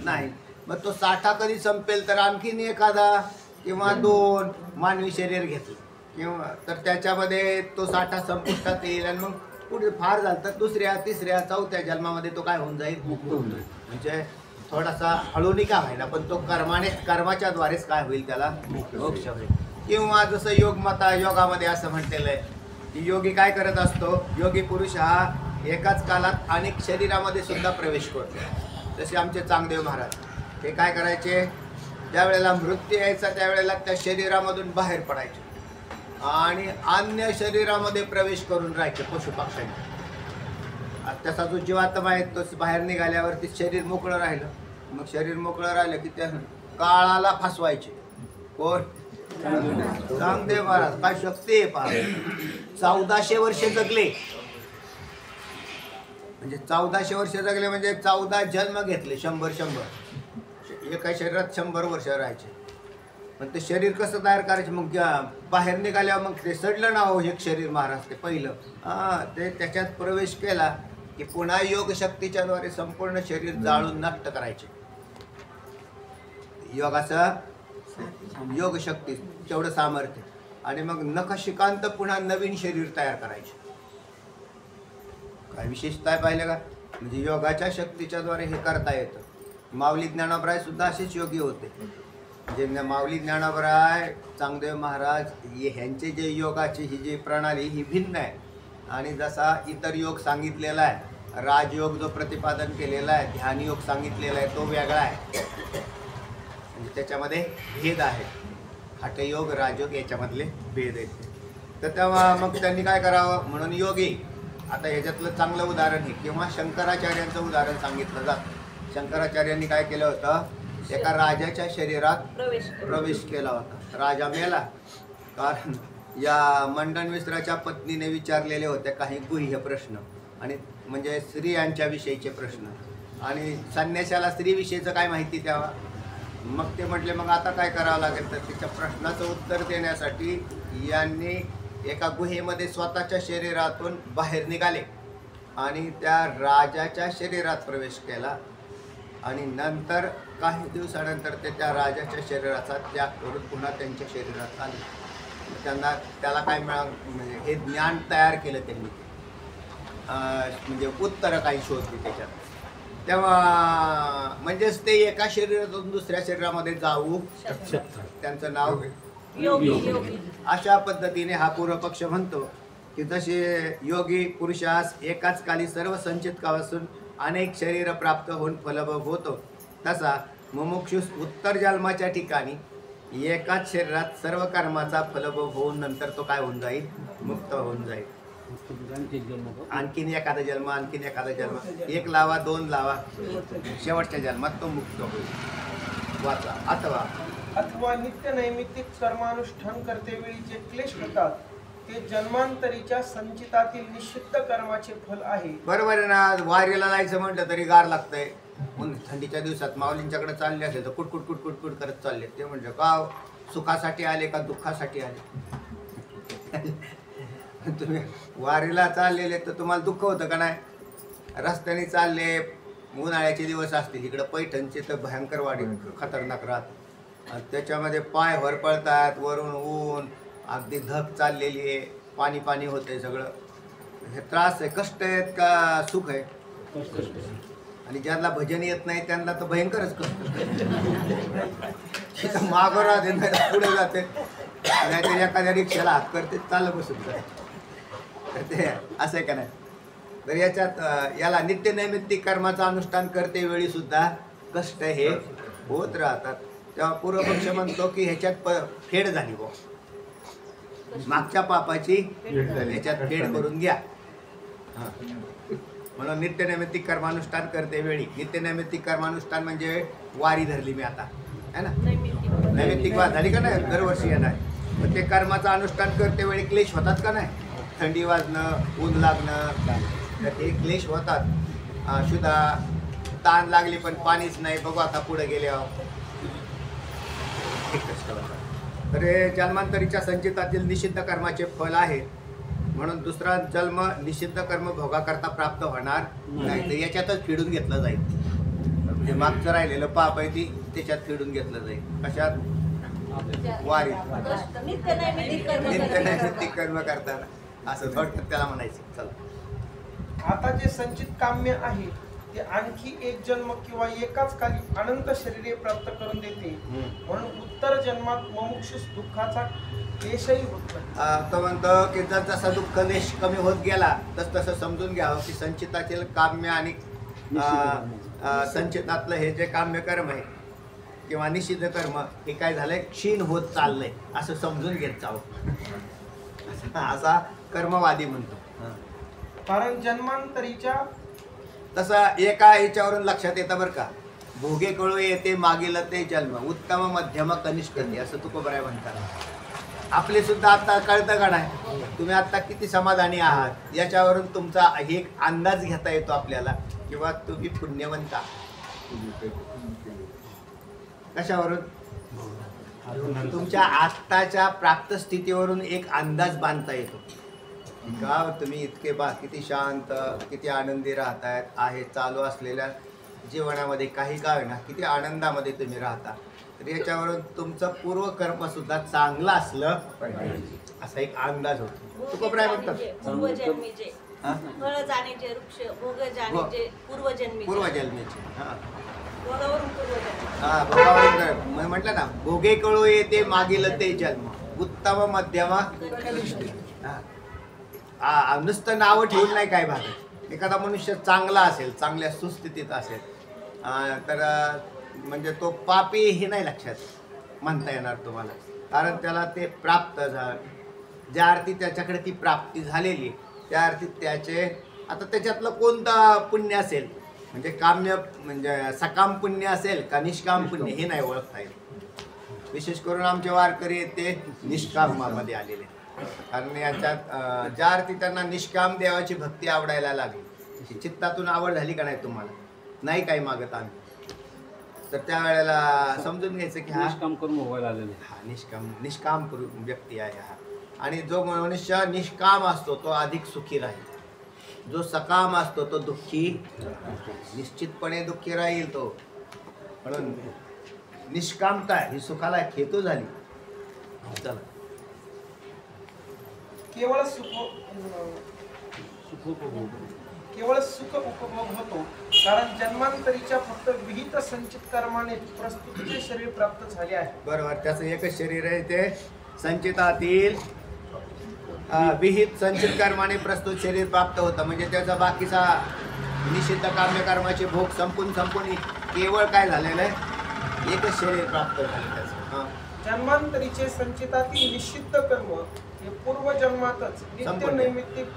नाही. मग तो साठा कधी संपेल तर आणखीन एखादा किंवा 2 मानवी शरीर घेतलं किंवा तर त्याच्यामध्ये तो साठा संपुष्टात येईल आणि मग पुढे फार झालं तर दुसऱ्या तिसऱ्या चौथ्या जन्मामध्ये तो काय होऊन जाईल, मुक्त होऊन जाईल. म्हणजे थोडासा हळूनी का व्हायला पण तो कर्माच्या द्वारेच काय होईल त्याला मोक्ष होईल. किंवा जसं योगामध्ये असं म्हटलेलं आहे की योगी काय करत असतो, योगी पुरुष हा एकाच कालात अनेक शरीरामध्ये सुद्धा प्रवेश करतो. जसे आमचे चांगदेव महाराज हे काय करायचे, ज्यावेळेला मृत्यू यायचा त्यावेळेला त्या शरीरामधून बाहेर पडायचे आणि अन्य शरीरामध्ये प्रवेश करून राहायचे पशुपक्ष्यांनी. त्याचा जो जीवात्मा आहे तो बाहेर निघाल्यावरती शरीर मोकळं राहिलं. मग शरीर मोकळं राहिलं की त्या काळाला फसवायचे. कोण? चांगदेव महाराज. काय शक्ती आहे पहा. 1400 वर्ष जगले. म्हणजे 1400 वर्ष जगले म्हणजे 14 जन्म घेतले. 100 एका शरीरात 100 वर्ष राहायचे. पण ते शरीर कसं तयार करायचे, मग बाहेर निघाल्यावर मग ते सडलं ना हो एक शरीर महाराज ते पहिलं. ते त्याच्यात प्रवेश केला की पुन्हा योग शक्तीच्या द्वारे संपूर्ण शरीर जाळून नष्ट करायचे. योगाचं योग शक्ती तेवढं सामर्थ्य. आणि मग नखशिकांत पुन्हा नवीन शरीर तयार करायचे. काय विशेषता आहे पाहिलं का? म्हणजे योगाच्या शक्तीच्या द्वारे हे करता येतं. माऊली ज्ञानोबराय सुद्धा असेच योगी होते. जे माऊली ज्ञानोबराय, चांगदेव महाराज ह्यांचे जे योगाची ही जी प्रणाली ही भिन्न आहे. आणि जसा इतर योग सांगितलेला आहे, राजयोग जो प्रतिपादन केलेला आहे, ध्यानयोग सांगितलेला आहे तो वेगळा आहे. म्हणजे त्याच्यामध्ये भेद आहे. हठयोग राजयोग याच्यामधले भेद आहेत. तर तेव्हा मग त्यांनी काय करावं म्हणून योगी. आता ह्याच्यातलं चांगलं उदाहरण आहे किंवा शंकराचार्यांचं उदाहरण सांगितलं जातं. शंकराचार्यांनी काय केलं होतं, एका राजाच्या शरीरात प्रवेश केला होता. राजा मेला कारण या मंडन मिश्राच्या पत्नीने विचारलेले होते काही गुह्य प्रश्न आणि म्हणजे स्त्रियांच्या विषयीचे प्रश्न. आणि संन्याशाला स्त्रीविषयीचं काय माहिती द्यावा. मग ते म्हटले मग आता काय करावं लागेल. तर तिच्या प्रश्नाचं उत्तर देण्यासाठी यांनी एका गुहेमध्ये स्वतःच्या शरीरातून बाहेर निघाले आणि त्या राजाच्या शरीरात प्रवेश केला. आणि नंतर काही दिवसानंतर ते त्या राजाच्या शरीराचा त्याग करून पुन्हा त्यांच्या शरीरात आले. त्याला काय म्हणजे हे ज्ञान तयार केलं त्यांनी. म्हणजे उत्तरं काही शोधली त्याच्यात. तेव्हा म्हणजेच ते एका शरीरातून दुसऱ्या शरीरामध्ये जाऊ शकतात. त्यांचं नाव योगी. अशा पद्धतीने हा पूर्वपक्ष म्हणतो की जसे योगी पुरुषास एकाच काली सर्व संचित कापासून अनेक शरीर प्राप्त होऊन फलभोग होतो, तसा मुमुक्षुस उत्तर जन्माच्या ठिकाणी एकाच शरीरात सर्व कर्माचा फलभोग होऊन नंतर तो काय होऊन जाईल, मुक्त होऊन जाईल. आणखीन एखादा जन्म, आणखीन एखादा जन्म, 1 लावा 2 लावा, शेवटच्या जन्मात तो मुक्त होईल. वाचा. अथवा नित्य नैमित्तिक कर्मानुष्ठान करतेवेळी जे क्लेश होतात ते जन्मांतरीच्या संचितातील निषिद्ध कर्माचे फल आहे. बरोबर आहे ना. वारीला जायचं म्हटलं तरी गार लागतंय. थंडीच्या दिवसात माऊलींच्याकडे चालले असेल तर कुटकुट कुटकुट कुट करत चालले. ते म्हणजे का सुखासाठी आले का दुःखासाठी आले? तुम्ही वारीला चाललेले तर तुम्हाला दुःख होतं का नाही? रस्त्याने चालले, उन्हाळ्याचे दिवस असतील, इकडं पैठणचे तर भयंकर वाडी खतरनाक राहत, त्याच्यामध्ये पाय होरपळतात, वरून ऊन, अगदी धग चाललेली आहे, पाणी पाणी होतंय सगळं. हे त्रास आहे, कष्ट आहेत का सुख आहे? आणि ज्यांना भजन येत नाही त्यांना तर भयंकरच कष्ट. मागं राहते नाही पुढे जाते, नाहीतर एखाद्या रिक्षाला हात करते चाललं बसून तर ते असं आहे का नाही? तर याच्यात याला नित्य नैमित्तिक कर्माचं अनुष्ठान करते वेळी सुद्धा कष्ट हे होत राहतात. तेव्हा पूर्वपक्ष म्हणतो की ह्याच्यात फेड झाली बो, मागच्या पापाची ह्याच्यात फेड करून घ्या. हां, म्हणून नित्यनैमित्तिक कर्मानुष्ठान करते वेळी, नित्यनैमित्तिक कर्मानुष्ठान म्हणजे वारी धरली मी आता है ना, नैमित्तिक वार झाली का नाही, दरवर्षी येणार. मग ते कर्माचं अनुष्ठान करते वेळी क्लेश होतात का नाही? थंडी वाजणं, ऊन लागणं, तर हे क्लेश होतात. शुद्धा ताण लागली पण पाणीच नाही, बघू आता पुढे गेल्यावर कष्ट होतात. तर हे जन्मांतरीच्या संचितातील निषिद्ध कर्माचे फल आहे. म्हणून दुसरा जन्म निषिद्ध कर्म भोगाकरता प्राप्त होणार नाही, तर याच्यातच फिडून घेतलं जाईल. जे मागचं राहिलेलं पाप आहे ती त्याच्यात फिडून घेतलं जाईल. कशात? वारी, नित्य नैमित्तिक कर्म करताना, असं थोडक्यात त्याला म्हणायचं. चला, आता जे संचित काम्य आहे ते आणखी एक जन्म किंवा एकाच काली अनंत शरीरे प्राप्त करून देते. म्हणून उत्तर जन्मात मुमुक्षु दुःखाचा क्लेशही होत नाही. तो म्हणतो की जर जसा दुःख लेश कमी होत गेला तस तसं समजून घ्यावं की संचितातील काम्य आणि संचितातलं हे जे काम्य कर्म आहे किंवा निषिद्ध कर्म हे काय झालंय, क्षीण होत चाललंय असं समजून घेत जावं, असा कर्मवादी म्हणतो. कारण जन्मांतरीच्या तसं एका याच्यावरून लक्षात येतं बरं का, भोगे कळू येते मागील ते जन्म, उत्तम मध्यम कनिष्ठ ते, असं तुकोबराय म्हणतात. आपले सुद्धा आता कळतं का नाही, तुम्ही आता किती समाधानी आहात याच्यावरून तुमचा एक अंदाज घेता येतो आपल्याला, किंवा तुम्ही पुण्यवंता. कशावरून? तुमच्या आत्ताच्या प्राप्त स्थितीवरून एक अंदाज बांधता येतो का तुम्ही इतके किती शांत, किती आनंदी राहतायत, आहे चालू असलेल्या जीवनामध्ये काही का होईना किती आनंदामध्ये तुम्ही राहता. तर याच्यावरून तुमचं पूर्वकर्म सुद्धा चांगलं असलं पाहिजे असा एक अंदाज होतो. तुकोबराय म्हणतात पूर्वजन्मीचे फळ जाणीचे वृक्ष भोग जाणीचे पूर्वजन्मीचे. भोगावरून पूर्वजन्म. हा, भोगावरून म्हटलं ना, भोगे कळू येते मागील ते जन्म, उत्तम मध्यमा कनिष्ठ. नुसतं नावं ठेवून नाही काय भागत. एखादा मनुष्य चांगला असेल, चांगल्या सुस्थितीत असेल तर म्हणजे तो पापी हे नाही लक्षात म्हणता येणार तुम्हाला, कारण त्याला ते प्राप्त झालं. ज्या अर्थी त्याच्याकडे ती प्राप्ती झालेली त्या अर्थी त्याचे आता त्याच्यातलं कोणतं पुण्य असेल, म्हणजे काम्य म्हणजे सकाम पुण्य असेल का निष्काम पुण्य हे नाही ओळखता येईल. विशेष करून आमचे वारकरी ते निष्कामामध्ये आलेले, कारण याच्यात ज्या अर्थी त्यांना निष्काम देवाची भक्ती आवडायला लागली, चित्तातून आवड झाली का नाही तुम्हाला, नाही काही मागत आम्ही, तर त्या वेळेला समजून घ्यायचं की हा निष्काम करून व्हायला आलेले, हा निष्काम व्यक्ती आहे हा. आणि जो मनुष्य निष्काम असतो तो अधिक सुखी राहील, जो सकाम असतो तो दुःखी, निश्चितपणे दुःखी राहील तो. म्हणून निष्कामता ही सुखाला हेतू झाली. चला, केवळ सुख उपभोग होतो, कारण जन्मांतरीच्या फक्त विहित संचित कर्माने प्रस्तुतीचे शरीर प्राप्त झाले आहे. बरोबर, त्याचं एकच शरीर आहे ते संचितातील विहित संचित कर्माने प्रस्तुत शरीर प्राप्त होतं. म्हणजे त्याचा बाकीचा निषिद्ध काम्य कर्माचे भोग संपून केवळ काय झालेलं आहे, एकच शरीर प्राप्त झालं त्याचं. जन्मांतरीचे संचितातील निषिद्ध कर्म हे पूर्वजन्मातच नित्य संपवले. नैमित्तिक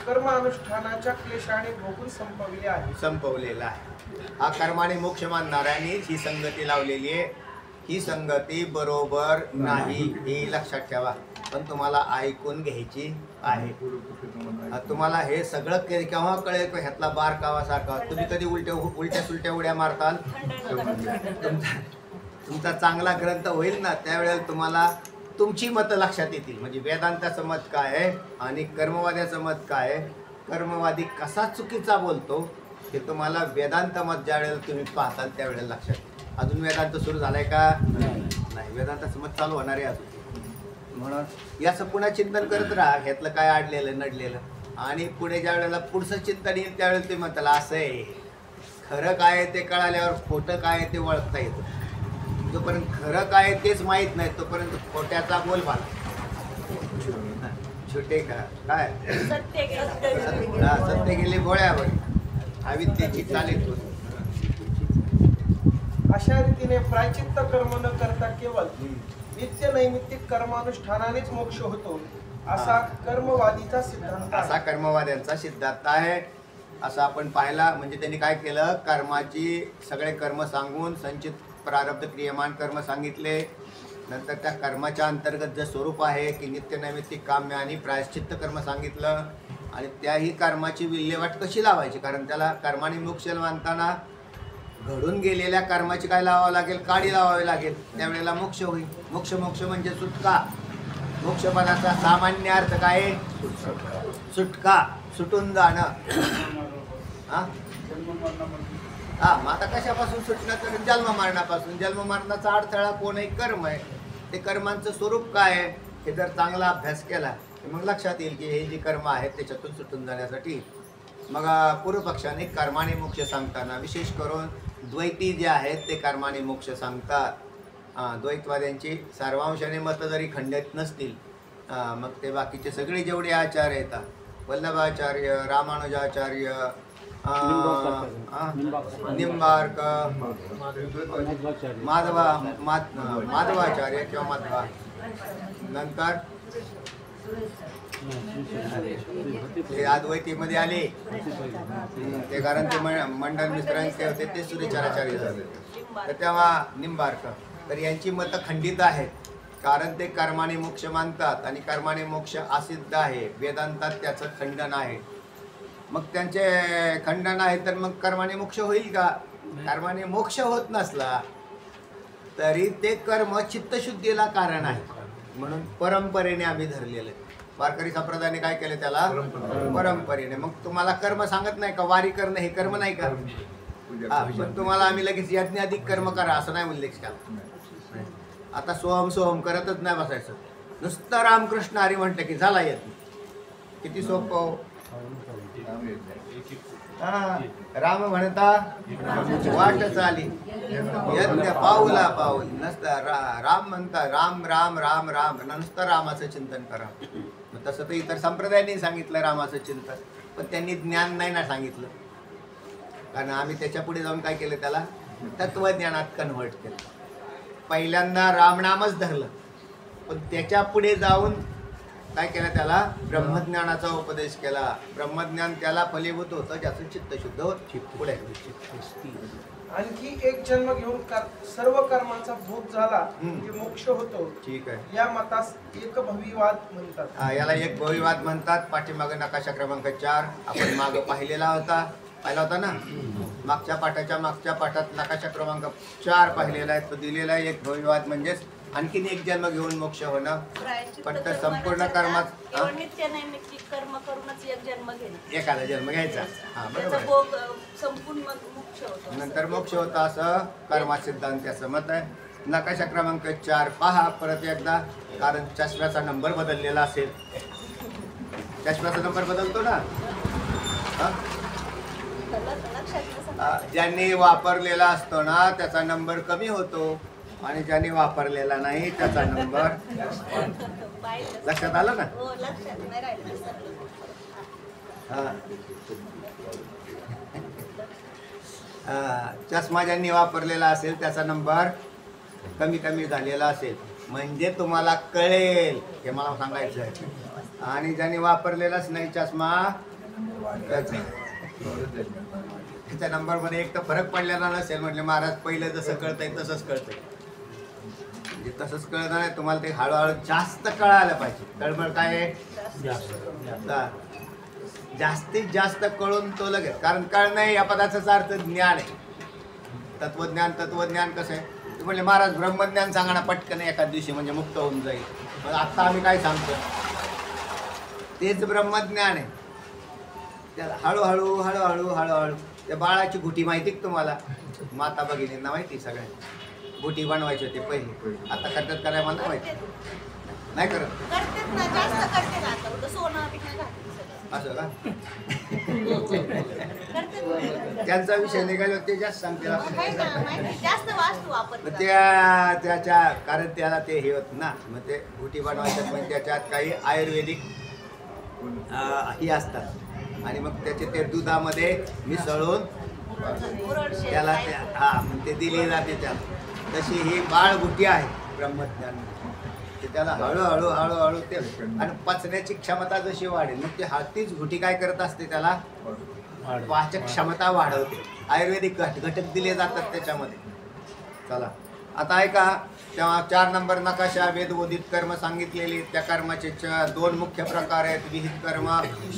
कर्म अनुष्ठानाच्या क्लेशाने भोगून संपविले आहे. संपवलेला आहे. हा कर्माने मोक्ष मानणाऱ्यांनी ही संगती लावलेली आहे. ही संगती बरोबर नाही हे लक्षात ठेवा, पण तुम्हाला ऐकून घ्यायची आहे. तुम्हाला हे सगळं केव्हा कळेल की ह्यातला बारकावा सारखा. तुम्ही कधी उलट्या सुलट्या उड्या मारताल, तुमचा चांगला ग्रंथ होईल ना, त्यावेळेला तुम्हाला तुमची मतं लक्षात येतील. म्हणजे वेदांताचं मत काय आहे आणि कर्मवाद्याचं मत काय आहे, कर्मवादी कसा चुकीचा बोलतो हे तुम्हाला वेदांत मत ज्या वेळेला तुम्ही पाहताल त्यावेळेला लक्षात येईल. अजून वेदांत सुरू झालाय का? नाही, वेदांताचं मत चालू होणार आहे अजून. म्हणून याचं पुन्हा चिंतन करत राहा, ह्यातलं काय अडलेलं नडलेलं, आणि पुढे ज्या वेळेला पुढचं चिंतन येईल त्यावेळेला तुम्ही म्हणताल असं आहे. खरं काय आहे ते कळाल्यावर खोटं काय आहे ते ओळखता येतं. जोपर्यंत खरं काय आहे तेच माहीत नाही तोपर्यंत खोट्याचा बोलबाला. छोटे का काय सत्य गेले गोळ्यावर अविद्येची चालीत. अशा रीतीने प्रायचित्त कर्म न करता केवळ नित्य नैमित्तिक कर्मानुष्ठानानेच मोक्ष होतो असा कर्मवादीचा सिद्धांत असा आहे. कर्मवाद्यांचा सिद्धांत आहे. असं आपण पाहिला. म्हणजे त्यांनी काय केलं, कर्माची सगळे कर्म सांगून संचित प्रारब्ध क्रियमान कर्म सांगितले. नंतर त्या कर्माच्या अंतर्गत जे स्वरूप आहे की नित्य नैमित्तिक काम्य आणि प्रायश्चित्त कर्म सांगितलं. आणि त्याही कर्माची विल्हेवाट कशी लावायची, कारण त्याला कर्माने मोक्ष मानताना घडून गेलेल्या कर्माची काय लावावं लागेल, काडी लावावी लागेल. त्यावेळेला मोक्ष होईल. मोक्ष म्हणजे सुटका. मोक्षपदाचा सामान्य अर्थ काय आहे? सुटका, सुटून जाणं. मग आता कशापासून सुटणं, तर जन्म मरणापासून. जन्म मरणाचा अडथळा कोणही कर्म आहे. ते कर्मांचं स्वरूप काय आहे हे जर चांगला अभ्यास केला तर मग लक्षात येईल की हे जी कर्म आहेत त्याच्यातून सुटून जाण्यासाठी. मग पूर्वपक्षाने कर्माने मोक्ष सांगताना विशेष करून द्वैती जे आहेत ते कर्माने मोक्ष सांगतात. द्वैतवाद्यांची सर्वांशाने मतं जरी खंडित नसतील, मग ते बाकीचे सगळे जेवढे आचार्य येतात, वल्लभाचार्य, रामानुजाचार्य, निंबार्क, माधवाचार्य किंवा माधवा, नंतर ते अद्वैतीमध्ये आले ते, कारण ते मंडल मिश्रांचे होते ते सुरेचाराचार्य झाले. तर तेव्हा निंबार्क, तर यांची मतं खंडित आहेत. कारण ते कर्माने मोक्ष मानतात आणि कर्माने मोक्ष असिद्ध आहे. वेदांतात त्याचं खंडन आहे. मग त्यांचे खंडन आहे तर मग कर्माने मोक्ष होईल का? कर्माने मोक्ष होत नसला तरी ते कर्म चित्तशुद्धीला कारण आहे. म्हणून परंपरेने आम्ही धरलेलं. वारकरी संप्रदायाने काय केलं त्याला? परंपरेने. मग तुम्हाला कर्म सांगत नाही का? वारी करणं हे कर्म नाही का? पण तुम्हाला आम्ही लगेच यज्ञाधिक कर्म करा असं नाही उल्लेख केला. आता सोहम सोहम करतच नाही बसायचं. नुसतं रामकृष्ण हरी म्हटलं की झाला यज्ञ. किती सोपं. राम म्हणता वाट चाली यज्ञ पाऊला पाऊल. नसतं राम म्हणता राम राम राम राम, नुसतं रामाचं चिंतन करा. मग तसं तर इतर संप्रदायांनी सांगितलं रामाचं चिंतन, पण त्यांनी ज्ञान नाही ना सांगितलं. कारण आम्ही त्याच्या पुढे जाऊन काय केलं, त्याला तत्वज्ञानात कन्व्हर्ट केलं. पहिल्यांदा रामनामच धरलं, पण त्याच्या पुढे जाऊन काय केलं, त्याला ब्रह्मज्ञानाचा उपदेश केला. ब्रह्मज्ञान त्याला फलीभूत होतं ज्याचं चित्त शुद्ध होत. पुढे आणखी एक जन्म घेऊन सर्व कर्मांचा भोग झाला म्हणजे मोक्ष होतो. ठीक आहे. या मतास एकभविवाद म्हणतात. याला एक भविवाद म्हणतात. पाठीमागे नकाशा क्रमांक 4 आपण मागे पाहिला होता ना. मागच्या पाठात नकाशा क्रमांक 4 पाहिलेला आहे. तो दिलेला आहे. एक भविवाद म्हणजेच आणखीन एक जन्म घेऊन मोक्ष होणं. पण तर संपूर्ण कर्मात नित्य नैमित्तिक कर्म करूनच एक जन्म घेणं, एखादा जन्म घ्यायचा. बरोबर आहे. भोग संपूर्ण मोक्ष होतो, नंतर मोक्ष होता असं कर्मा सिद्धांत त्याचं मत आहे. नकाशा क्रमांक 4 पहा परत एकदा, कारण चष्म्याचा नंबर बदललेला असेल. चष्म्याचा नंबर बदलतो ना. ज्यांनी वापरलेला असतो ना त्याचा नंबर कमी होतो, आणि ज्यांनी वापरलेला नाही त्याचा नंबर लक्षात आलं ना. चष्मा ज्यांनी वापरलेला असेल त्याचा नंबर कमी झालेला असेल. म्हणजे तुम्हाला कळेल हे मला सांगायचं आहे. आणि ज्याने वापरलेलाच नाही चष्मा त्याच्या नंबरमध्ये एक तर फरक पडलेला नसेल. म्हटले महाराज पहिलं जसं कळतंय तसंच कळतंय. म्हणजे तसंच कळलं नाही तुम्हाला ते हळूहळू जास्त कळायला पाहिजे. तळमळ काय आहे? जास्तीत जास्त कळून तो लगेच. कारण कळणं या पदाचा अर्थ ज्ञान आहे. तत्वज्ञान कसं आहे? ते म्हणले महाराज ब्रह्मज्ञान सांगा ना पटकन एखाद दिवशी म्हणजे मुक्त होऊन जाईल. पण आता आम्ही काय सांगतो तेच ब्रह्मज्ञान आहे. त्याला हळूहळू त्या बाळाची गुटी माहिती का तुम्हाला? माता भगिनींना माहिती सगळ्या. गुटी बनवायची होती पहिले. आता करतात का नाही मला माहिती नाही करत. असं का? त्यांचा विषय निघाला ते जास्त सांगते त्याच्या कारण त्याला ते हे होत ना. मग ते गुटी बनवायच्यात म्हणजे त्याच्यात काही आयुर्वेदिक ही असतात आणि मग त्याचे ते दुधामध्ये मिसळून त्याला मग ते दिली जाते. त्याला तशी ही बाळ गुटी आहे ब्रह्मज्ञान. ते त्याला हळूहळू ते आणि पचण्याची क्षमता जशी वाढेल मग ते तीच गुटी काय करत असते त्याला वाचक क्षमता वाढवते. आयुर्वेदिक घटक दिले जातात त्याच्यामध्ये. चला आता ऐका. तेव्हा 4 नंबर नकाशा वेदबोधित कर्म सांगितलेली. त्या कर्माचे 2 मुख्य प्रकार आहेत. विहित कर्म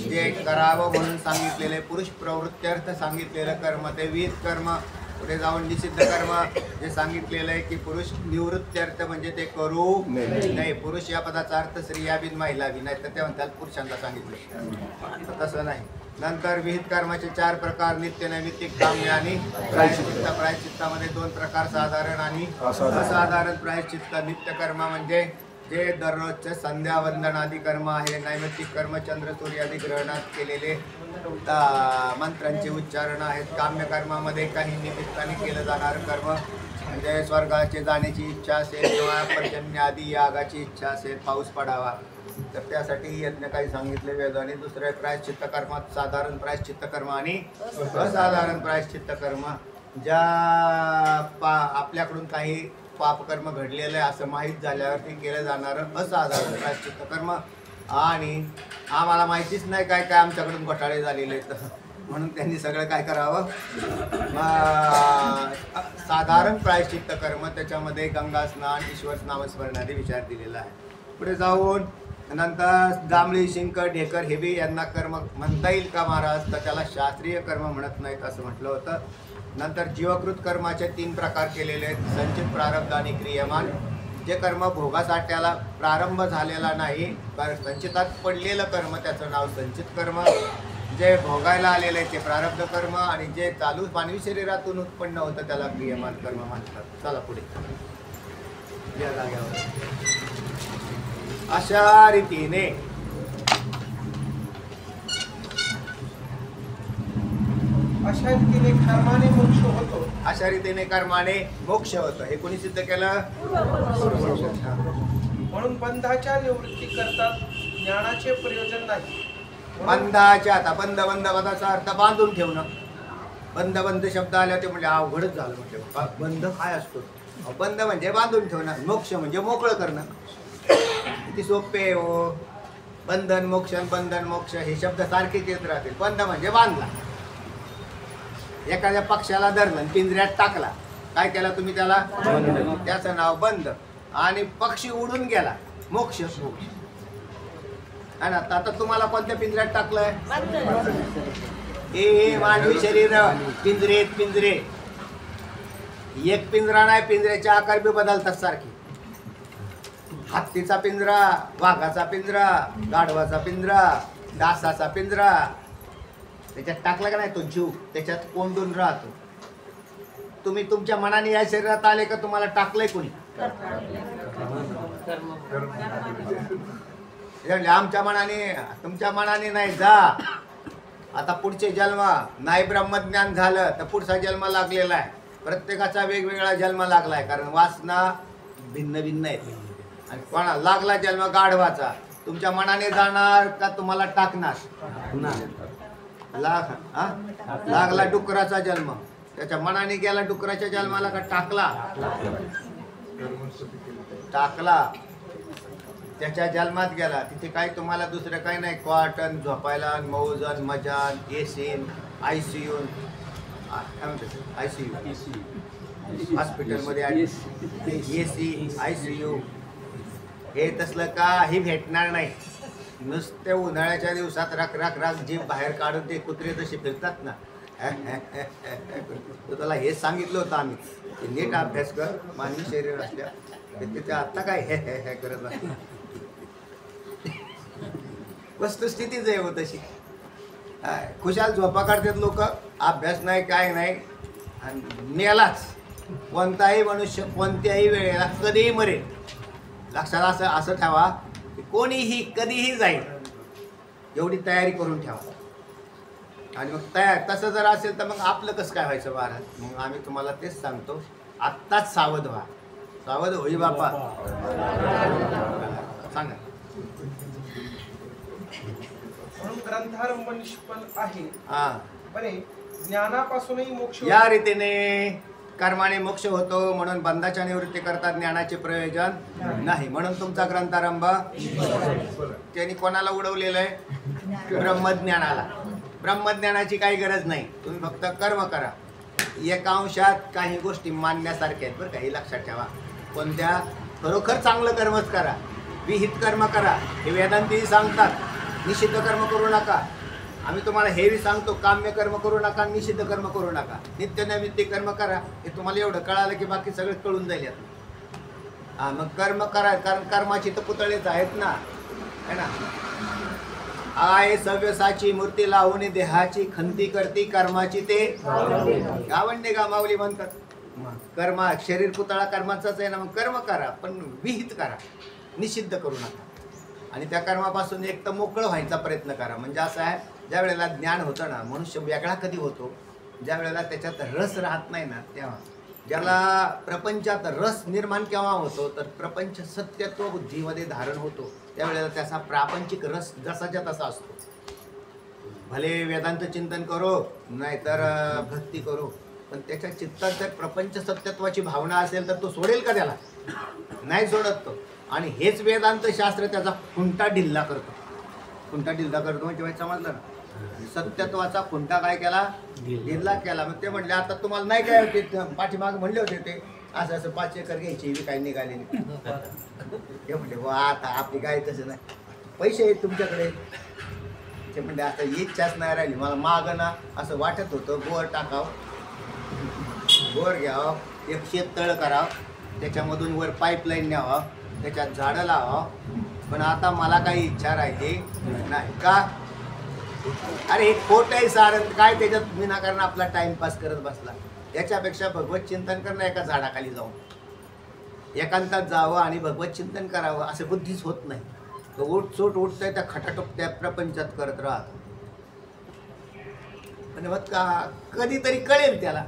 जे करावं म्हणून सांगितलेले, पुरुष प्रवृत्त्यर्थ सांगितलेलं कर्म ते विहित कर्म. पुढे जाऊन निषिद्ध कर्म जे सांगितलेलं आहे की पुरुष निवृत्त्यर्थ म्हणजे ते करू नाही. पुरुष या पदाचा अर्थ स्त्रिया बिन महिला बी नाही तर ते म्हणतात पुरुषांना सांगितलं. तसं नाही. नंतर विहित कर्माचे 4 प्रकार नित्य नैमित्तिक काम्य आणि प्रायश्चित्त. प्रायश्चित्तामध्ये 2 प्रकार साधारण आणि असाधारण. प्रायश्चित्त नित्य कर्म म्हणजे जे दररोजचे संध्यावंदन आदी कर्म आहे. नैमित्तिक कर्म चंद्र सूर्य आदी ग्रहणात केलेले मंत्रांचे उच्चारण आहेत. काम्य कर्मामध्ये काही निमित्ताने केलं जाणारं कर्म म्हणजे स्वर्गाचे जाण्याची इच्छा असेल किंवा पर्जन्य आदी यागाची इच्छा असेल, पाऊस पडावा तर त्यासाठी यज्ञ काही सांगितले वेदाने. दुसरे प्रायश्चित्त कर्मात साधारण प्रायश्चित्त कर्म आणि असाधारण प्रायश्चित्त कर्म. ज्या आपल्याकडून काही पापकर्म घडलेलं आहे असं माहीत झाल्यावर ते केलं जाणारं असाधारण प्रायश्चित्त कर्म. आणि आम्हाला माहितीच नाही काय काय आमच्याकडून घोटाळे झालेले आहेत म्हणून त्यांनी सगळं काय करावं साधारण प्रायश्चित्त कर्म. त्याच्यामध्ये गंगा स्नान, ईश्वर नामस्मरण आदी विचार दिलेला आहे. पुढे जाऊन नंतर जांभळी, शिंक, ढेकर हे बी यांना कर्म म्हणता येईल का महाराज? तर त्याला शास्त्रीय कर्म म्हणत नाहीत असं म्हटलं होतं. नंतर जीवकृत कर्माचे 3 प्रकार केलेले आहेत. संचित, प्रारब्ध आणि क्रियमान. जे कर्म भोगासाठ्याला प्रारंभ झालेला नाही कारण संचितात पडलेलं कर्म त्याचं नाव संचित कर्म. जे भोगायला आलेलं आहे ते प्रारब्ध कर्म आणि जे चालू मानवी शरीरातून उत्पन्न होतं त्याला क्रियमान कर्म म्हणतात. चला पुढे या जाग्यावर. अशा रीतीने कर्माने मोक्ष होतो. अशा रीतीने कर्माने मोक्ष होतं. हे कोणी सिद्ध केलं? म्हणून बंधाच्या निवृत्ती करतात ज्ञानाचे प्रयोजन नाही. बंधाच्या आता बंध पदाचा अर्थ बांधून ठेवणं. बंध शब्द आला ते म्हणजे अवघडच झालं. म्हणजे बंध काय असतो? बंध म्हणजे बांधून ठेवणं. मोक्ष म्हणजे मोकळं करणं. किती सोपे हो. बंधन मोक्ष हे शब्द सारखेच येत राहतील. बंध म्हणजे बांधला. एखाद्या पक्षाला धरलं पिंजऱ्यात टाकला काय केला तुम्ही त्याला? त्याचं नाव बंध. आणि पक्षी उडून गेला मोक्ष. आणि आता तुम्हाला कोणत्या पिंजऱ्यात टाकलंय? हे मानवी शरीर पिंजरे. एक पिंजरा नाही, पिंजऱ्याचे आकार बी बदलतात सारखे. हत्तीचा पिंजरा, वाघाचा पिंजरा, गाढवाचा पिंजरा, डासाचा पिंजरा. त्याच्यात टाकला का नाही तो जीव त्याच्यात कोंडून राहतो. तुम्ही तुमच्या मनाने या शरीरात आले का तुम्हाला टाकलंय कोणी? आमच्या मनाने तुमच्या मनाने नाही. जा आता पुढचे जन्म नाही ब्रह्मज्ञान झालं तर पुढचा जन्म लागलेला आहे. प्रत्येकाचा वेगवेगळा जन्म लागलाय कारण वासना भिन्न आहेत. आणि कोणा लागला जन्म गाढवाचा तुमच्या मनाने जाणार का तुम्हाला टाकणार? लागला डुकराचा जन्म त्याच्या मनाने गेला डुकराच्या जन्माला का टाकला? टाकला त्याच्या जन्मात गेला तिथे काही तुम्हाला दुसरं काही नाही, क्वार्टन झोपायला, मौजन मजान, एसीन, ICU, काय म्हणतात ICU हॉस्पिटलमध्ये AC ICU हे तसलं काही भेटणार नाही. नुसते उन्हाळ्याच्या दिवसात राख राख राख जीव बाहेर काढून ते कुत्रे जसे फिरतात ना तर त्याला हेच सांगितलं होतं आम्ही की नीट अभ्यास कर, मानवी शरीर असल्या तिथे आत्ता काय हे करत नाही. वस्तुस्थितीच आहे हो तशी. खुशाल झोपा काढतात लोक, अभ्यास नाही काय नाही, आणि मेलाच. कोणताही मनुष्य कोणत्याही वेळेला कधीही मरेल. लक्षात असं ठेवा की कोणीही कधीही जाईल, एवढी तयारी करून ठेवा. आणि मग तसं जर असेल तर मग आपलं कसं काय व्हायचं महाराज? मग आम्ही तुम्हाला तेच सांगतो, आत्ताच सावध व्हा. सावध होई बापा. सांगा. म्हणून ग्रंथारंभ निष्फल आहे. हा, बरे ज्ञानापासूनही मोक्ष या रीतीने कर्माने मोक्ष होतो, म्हणून बंधाच्या निवृत्ती करता ज्ञानाचे प्रयोजन नाही. म्हणून तुमचा ग्रंथारंभ त्यांनी कोणाला उडवलेलं आहे? ब्रह्मज्ञानाला. ब्रह्मज्ञानाची काही गरज नाही, तुम्ही फक्त कर्म करा. एका अंशात काही गोष्टी मानण्यासारख्या आहेत बरं का, हे लक्षात ठेवा. कोणत्या? खरोखर चांगलं कर्मच करा, विहित कर्म करा. हे वेदांतीही सांगतात, निषिद्ध कर्म करू नका. आम्ही तुम्हाला हेही सांगतो, काम्य कर्म करू नका, निषिद्ध कर्म करू नका, नित्य नैमित्तिक कर्म करा. हे तुम्हाला एवढं कळालं की बाकी सगळं कळून जाईल यात. हा, मग कर्म करा, कारण कर्माची तर पुतळेच आहेत ना, है ना. आय सव्यसाची मूर्ती लावून देहाची खंती करती, कर्माची ते गावंडे गामावली म्हणतात. कर्मा शरीर पुतळा कर्माचाच आहे ना, मग कर्म करा पण विहित करा, निषिद्ध करू नका. आणि त्या कर्मापासून एक तर मोकळं व्हायचा प्रयत्न करा. म्हणजे असं आहे, ज्या वेळेला ज्ञान होतं ना, मनुष्य वेगळा कधी होतो? ज्या वेळेला त्याच्यात रस राहत नाही ना तेव्हा. ज्याला प्रपंचात रस निर्माण केव्हा होतो? तर प्रपंच सत्यत्व बुद्धीमध्ये धारण होतो, त्यावेळेला त्याचा प्रापंचिक रस जसाच्या तसा असतो. भले वेदांत चिंतन करो नाहीतर भक्ती करो, पण त्याच्या चित्तात जर प्रपंच सत्यत्वाची भावना असेल तर तो सोडेल का? त्याला नाही सोडत तो. आणि हेच वेदांत शास्त्र त्याचा खुंटा ढिल्ला करतो. खुंटा ढिल्ला करतो म्हणजे माहिती समजलं ना. सत्यत्वाचा खुंटा काय केला? ढिल्ला केला. मग ते म्हणले आता तुम्हाला नाही काय होते, पाठीमाग म्हणले होते ते असं असं 5 एकर घ्यायची, काही निघाले ते म्हणले वा आता आपली काय तसं नाही, पैसे आहेत तुमच्याकडे. ते म्हणले आता इच्छाच नाही राहिली मला. माग ना असं वाटत होतं बोर टाकावं, बोर घ्यावं, एक शेततळ करावं, त्याच्यामधून वर पाईपलाईन न्यावं, त्याच्यात झाडं लावावं, पण आता मला काही इच्छा राहिली नाही. का? अरे हे खोट आहे सारं, काय त्याच्यात विनाकारण आपला टाइमपास करत बसला. याच्यापेक्षा भगवत चिंतन करणं, एका झाडाखाली जाऊन एकांतात जावं आणि भगवत चिंतन करावं. असं बुद्धीच होत नाही. तो उठसूट उठतंय त्या खटाटोप त्या प्रपंचात करत राहतो. पण मग का कधीतरी कळेल त्याला.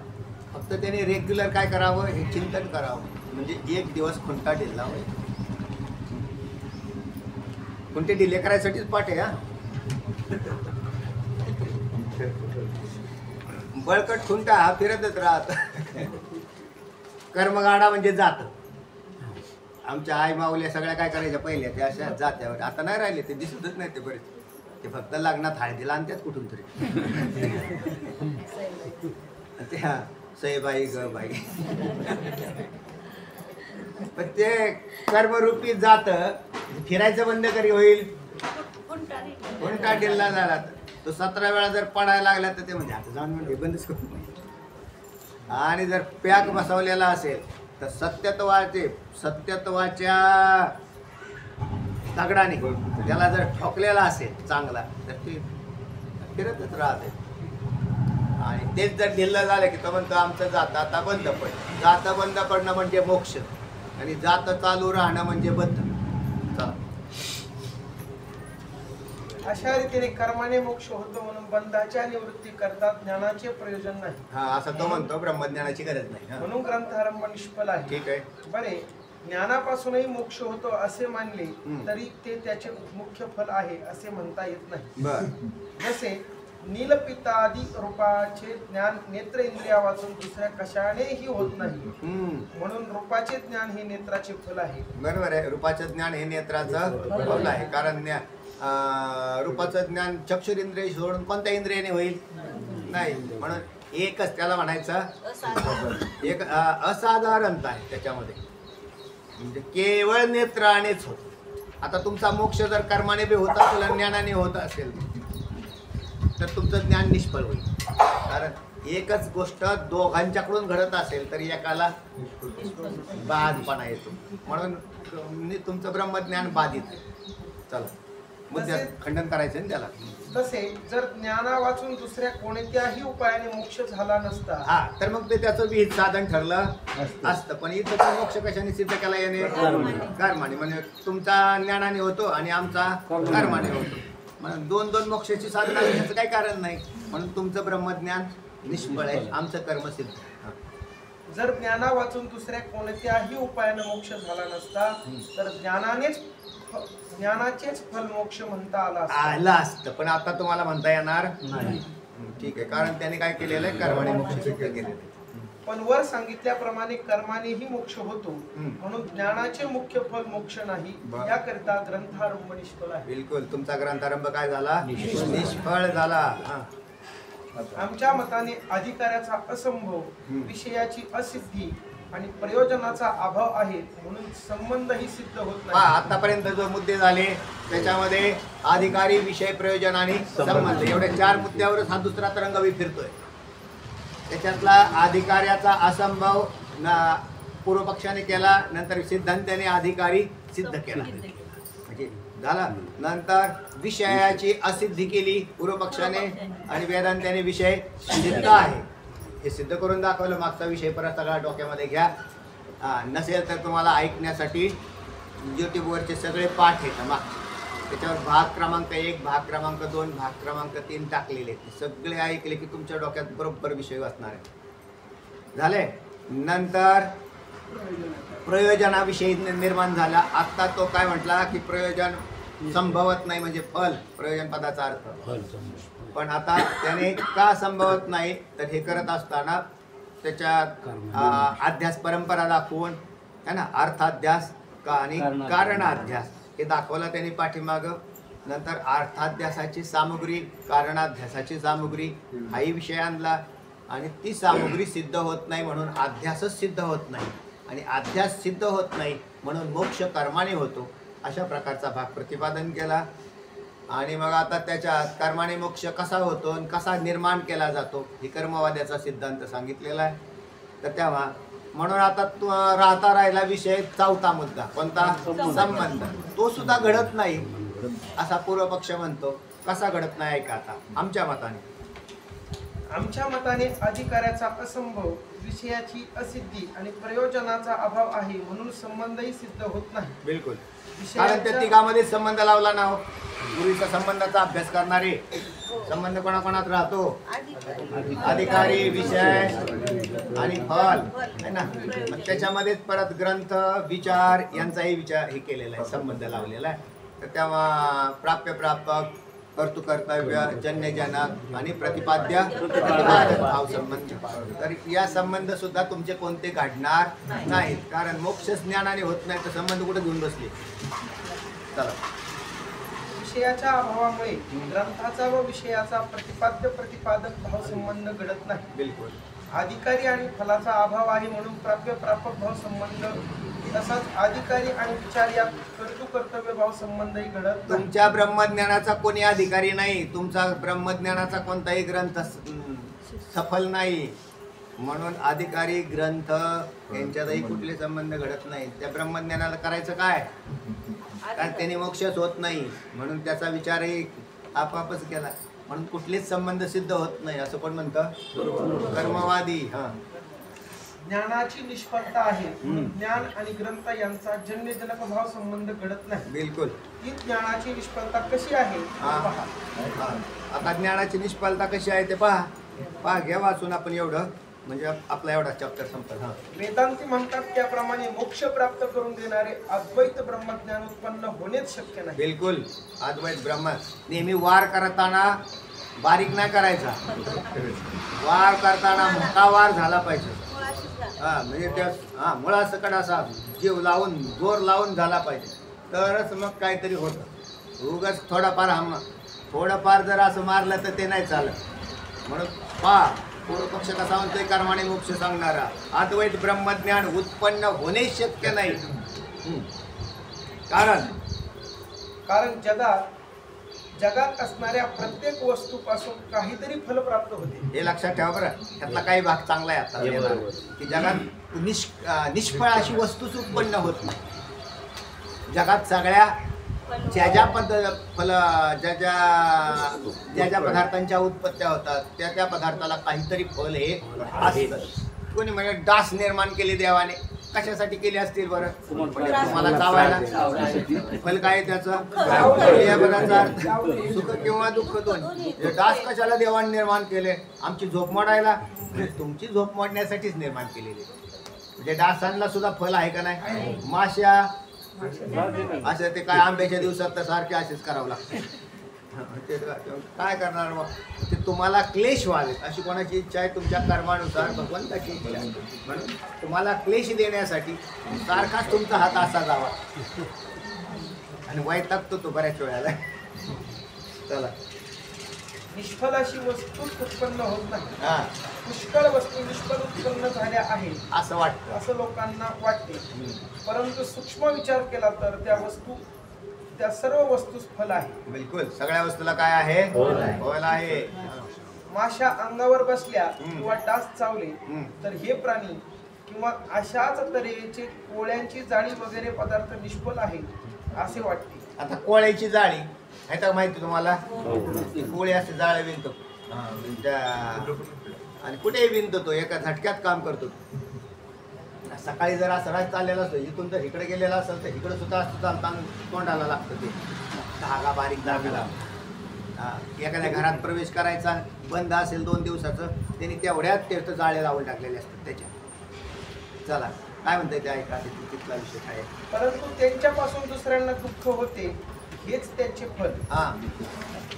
फक्त त्याने रेग्युलर काय करावं? हे चिंतन करावं. म्हणजे एक दिवस खुंटा ढिल्ला होईल. खुंटे ढिले करायसाठीच पाठ आहे. हा, बळकट खुंटा हा फिरतच राहत. कर्मगाडा म्हणजे जात. आमच्या आई माऊल्या सगळ्या काय करायच्या पहिल्या त्या अशा जात्यावर. आता नाही राहिले, ते दिसतच नाही ते बरेच. ते फक्त लग्नात हळदीला आणतात कुठून तरी. त्या सईबाई ग बाई. पण ते कर्मरूपी जात फिरायचं बंद करी होईल. खुंटा ढिल्ला झाला तो 17 वेळा जर पडायला लागला तर ते म्हणजे आता जाऊन म्हणजे बंदच करू. आणि जर पॅक बसवलेला असेल तर सत्यत्वाच्या दगडाने त्याला जर ठोकलेला असेल चांगला तर ते फिरतच राहते. आणि तेच जर ढिल्लं झालं की तो म्हणतो आमचं जात आता बंद पड. जात बंद पडणं म्हणजे मोक्ष, आणि जात चालू राहणं म्हणजे बद्ध. चला, अशा रीतीने कर्माने मोक्ष होतो, म्हणून बंधाच्या निवृत्ती करता ज्ञानाचे प्रयोजन नाही. हा, असं तो म्हणतो ब्रह्मज्ञानाची गरज नाही. हा, म्हणून ग्रंथारंभ निष्फल आहे. ठीक आहे. बरे ज्ञानापासूनही मोक्ष होतो असे मानले तरी ते त्याचे मुख्य फल आहे असे म्हणता येत नाही. बर. जसे नीलपितादी रूपाचे ज्ञान नेत्र इंद्रिया वाचून दुसऱ्या कशानेही होत नाही. म्हणून रूपाचे ज्ञान हे नेत्राचे फल आहे. बरोबर आहे. रूपाचं ज्ञान हे नेत्राचं फल आहे. कारण रूपाचं ज्ञान चक्षुरेंद्रिय सोडून कोणत्या इंद्रियाने होईल नाही. म्हणून एकच त्याला म्हणायचं एक असाधारणता आहे त्याच्यामध्ये, म्हणजे केवळ नेत्रानेच होत. आता तुमचा मोक्ष जर कर्माने बी होत असेल आणि ज्ञानाने होत असेल तर तुमचं ज्ञान निष्फळ होईल. कारण एकच गोष्ट दोघांच्याकडून घडत असेल तरी एकाला बाधपणा येतो. म्हणून तुमचं ब्रह्मज्ञान बाधित आहे. चला मुद्द्यात खंडन करायचं ना त्याला. तसे जर ज्ञाना वाचून दुसऱ्या कोणत्याही उपायाने मोक्ष झाला नसता, हा तर मग ते त्याचं विहित साधन ठरलं असतं. पण इथं तो मोक्ष कशाने सिद्ध केला याने? कर्माने. म्हणजे तुमचा ज्ञानाने होतो आणि आमचा कर्माने होतो. म्हणून दोन दोन मोक्षाची साधना याचं काही कारण नाही. म्हणून तुमचं ब्रह्मज्ञान निष्फळ आहे, आमचं कर्म सिद्ध. जर ज्ञाना वाचून दुसऱ्या कोणत्याही उपायाने मोक्ष झाला नसता तर ज्ञानाचेच फल मोक्ष म्हणता आला असतं. पण आता तुम्हाला म्हणता येणार नाही. ठीक आहे. कारण त्याने काय केलेलं आहे? कर्माने मोक्ष सिद्ध केलेलं आहे. पण वर सांगितल्याप्रमाणे कर्मानेही मोक्ष होतो. म्हणून ज्ञानाचे मुख्य फल मोक्ष नाही. याकरिता ग्रंथारंभ निष्फळ आहे. बिलकुल. तुमचा ग्रंथारंभ काय झाला? निष्फळ झाला. आमच्या मताने अधिकाऱ्याचा असंभव, विषयाची असिद्धी आणि प्रयोजनाचा अभाव आहे. म्हणून संबंधही सिद्ध होत नाही. आतापर्यंत जो मुद्दे झाले त्याच्यामध्ये अधिकारी, विषय, प्रयोजन आणि संबंध एवढ्या 4 मुद्द्यावरच हा दुसरा तरंग फिरतोय. त्याच्यातला अधिकाऱ्याचा असंभव पूर्वपक्षाने केला, नंतर सिद्धांताने अधिकारी सिद्ध केला म्हणजे झाला. नंतर विषयाची असिद्धी केली पूर्वपक्षाने आणि वेदांताने विषय सिद्ध आहे हे सिद्ध करून दाखवलं. मागचा विषय परत सगळा डोक्यामध्ये घ्या. नसेल तर तुम्हाला ऐकण्यासाठी यूट्यूबवरचे सगळे पाठ आहेत मागचे. त्याच्यावर भाग क्रमांक 1, भाग क्रमांक 2, भाग क्रमांक 3 टाकलेले आहेत. सगळे ऐकले की तुमच्या डोक्यात बरोबर विषय वाचणार आहे. झाले. नंतर प्रयोजनाविषयी निर्माण झाला. आत्ता तो काय म्हटला की प्रयोजन संभवत नाही म्हणजे फल, प्रयोजन पदाचा अर्थ. पण आता त्याने का संभवत नाही तर हे करत असताना त्याच्यात अध्यास परंपरा दाखवून है ना, अर्थाध्यास आणि कारणाध्यास हे दाखवलं त्यांनी पाठीमाग. नंतर अर्थाध्यासाची सामुग्री, कारणाध्यासाची सामुग्री हाही विषय आणला आणि ती सामुग्री सिद्ध होत नाही म्हणून अध्यासच सिद्ध होत नाही आणि अध्यास सिद्ध होत नाही म्हणून मोक्ष कर्माने होतो. अशा प्रकारचा भाग प्रतिपादन केला. आणि मग आता त्याच्यात कर्माने मोक्ष कसा होतो आणि कसा निर्माण केला जातो ही कर्मवाद्याचा सिद्धांत सांगितलेला आहे. तर तेव्हा म्हणून आता राहता राहिला विषय 4था मुद्दा कोणता? संबंध. तो सुद्धा घडत नाही असा पूर्वपक्ष म्हणतो. कसा घडत नाही ऐका आता. आमच्या मताने अधिकाऱ्याचा असंभव, विषयाची असिद्धी आणि प्रयोजनाचा अभाव आहे म्हणून संबंधही सिद्ध होत नाही. बिलकुल. कारण त्या तिघामध्ये संबंध लावला ना. पूर्वीचा संबंधाचा अभ्यास करणारे संबंध कोणाकोणात राहतो? अधिकारी, विषय आणि फल है ना. त्याच्यामध्येच परत ग्रंथ, विचार यांचाही विचार हे केलेला आहे, संबंध लावलेला आहे. तर तेव्हा प्राप्य प्रापक, कर्तृकर्तव्य, जन्यजनक आणि प्रतिपाद्य प्रतिपादक भाव संबंध. तर या संबंध सुद्धा तुमचे कोणते घडणार नाहीत. कारण मोक्ष ज्ञानाने होत नाही तर संबंध कुठे घेऊन बसले. चला. विषयाच्या अभावामुळे ग्रंथाचा व विषयाचा प्रतिपादक भाव संबंध घडत नाही. बिलकुल. अधिकारी आणि फलाचा अभाव आहे म्हणून प्राप्य प्रापक भाव संबंध, तसाच अधिकारी आणि विचार या कर्तव्य भाव संबंधही घडत नाही. तुमच्या ब्रह्मज्ञानाचा कोणी अधिकारी नाही. तुमचा ब्रह्मज्ञानाचा कोणताही ग्रंथ सफल नाही म्हणून अधिकारी, ग्रंथ यांच्यातही कुठले संबंध घडत नाही. त्या ब्रह्मज्ञानाला करायचं काय? कारण त्याने मोक्षच होत नाही म्हणून त्याचा विचारही आपापच केला म्हणून कुठलेच संबंध सिद्ध होत नाही असं कोण म्हणतं? कर्मवादी. ज्ञानाची निष्फलता आहे. ज्ञान आणि ग्रंथ यांचा जन्यजनक भाव संबंध घडत नाही. बिलकुल. ही ज्ञानाची निष्फलता कशी आहे पहा. आता ज्ञानाची निष्फलता कशी आहे ते पहा घ्या वाचून आपण एवढं म्हणजे आपला एवढा चॅप्टर संपत. वेदांती म्हणतात त्याप्रमाणे मोक्ष प्राप्त करून देणारे अद्वैत ब्रह्मज्ञान उत्पन्न होणेच शक्य नाही. बिलकुल. अद्वैत ब्रह्म नेहमी वार करताना बारीक नाही करायचा. वार करताना मोठा वार झाला पाहिजे. हा म्हणजे त्या मुळासकट असा जीव लावून जोर लावून झाला पाहिजे, तरच मग काहीतरी होतं. उगाच थोडंफार जर असं मारलं तर ते नाही चालत. म्हणून पूर्व पक्ष कसा म्हणतोय, कर्माने मोक्ष सांगणारा अद्वैत ब्रह्मज्ञान उत्पन्न होणे शक्य नाही. कारण जगात असणाऱ्या प्रत्येक वस्तूपासून काहीतरी फल प्राप्त होते. हे लक्षात ठेवा बरं. त्यातला काही भाग चांगला आहे आता की जगात निष्फळ अशी वस्तूच उत्पन्न होत नाही. जगात सगळ्या ज्या पदार्थांच्या उत्पत्त्या होतात त्या पदार्थाला काहीतरी फल हे असतं. कोणी म्हणजे डास निर्माण केले देवाने, कशासाठी केले असतील बरं? तुम्हाला चावायला. फल काय त्याचं? या पदाचा सुख किंवा दुःख दोन्ही. डास कशाला देवाने निर्माण केले? आमची झोप मोडायला. तुमची झोप मोडण्यासाठीच निर्माण केलेली. म्हणजे डासांना सुद्धा फल आहे का नाही? माश्या असं ते काय आंब्याच्या दिवसात तर सारखे असेच करावं लागतं. काय करणार मग? ते तुम्हाला क्लेश व्हावेत अशी कोणाची इच्छा आहे? तुमच्या कर्मानुसार भगवंताची इच्छा आहे. म्हणून तुम्हाला क्लेश देण्यासाठी सारखाच तुमचा हात असा जावा आणि वैतागतो तो बऱ्याच वेळाला. चला, निष्फल अशी वस्तूच उत्पन्न होत नाही. पुष्कळ वस्तू निष्फल उत्पन्न झाल्या आहेत असं वाटतं, असं लोकांना वाटते. परंतु सूक्ष्म विचार केला तर त्या सर्व वस्तूस फल आहे. बिलकुल सगळ्या वस्तूला काय आहे? फल आहे. माशा अंगावर बसल्या किंवा डास चावले तर हे प्राणी किंवा अशाच तऱ्हेचे कोळ्यांची जाळी वगैरे पदार्थ निष्फल आहे असे वाटते. आता कोळ्याची जाळी आहे तर माहिती तुम्हाला? कोळी असे जाळे विणतो आणि कुठेही विणतो तो, एका झटक्यात काम करतो. सकाळी जर असं राज चाललेला असतो, इथून जर इकडे गेलेला असेल तर इकडे सुद्धा असतं चालताना तोंडाला लागतं ते धागा बारीक धागा. एखाद्या घरात प्रवेश करायचा बंद असेल 2 दिवसाचं, त्यांनी तेवढ्यात ते जाळे लावून टाकलेले असतात त्याच्या. चला काय म्हणताय ते ऐका, तिथला विषय काय. परंतु त्यांच्यापासून दुसऱ्यांना दुःख होते हेच त्यांचे फल.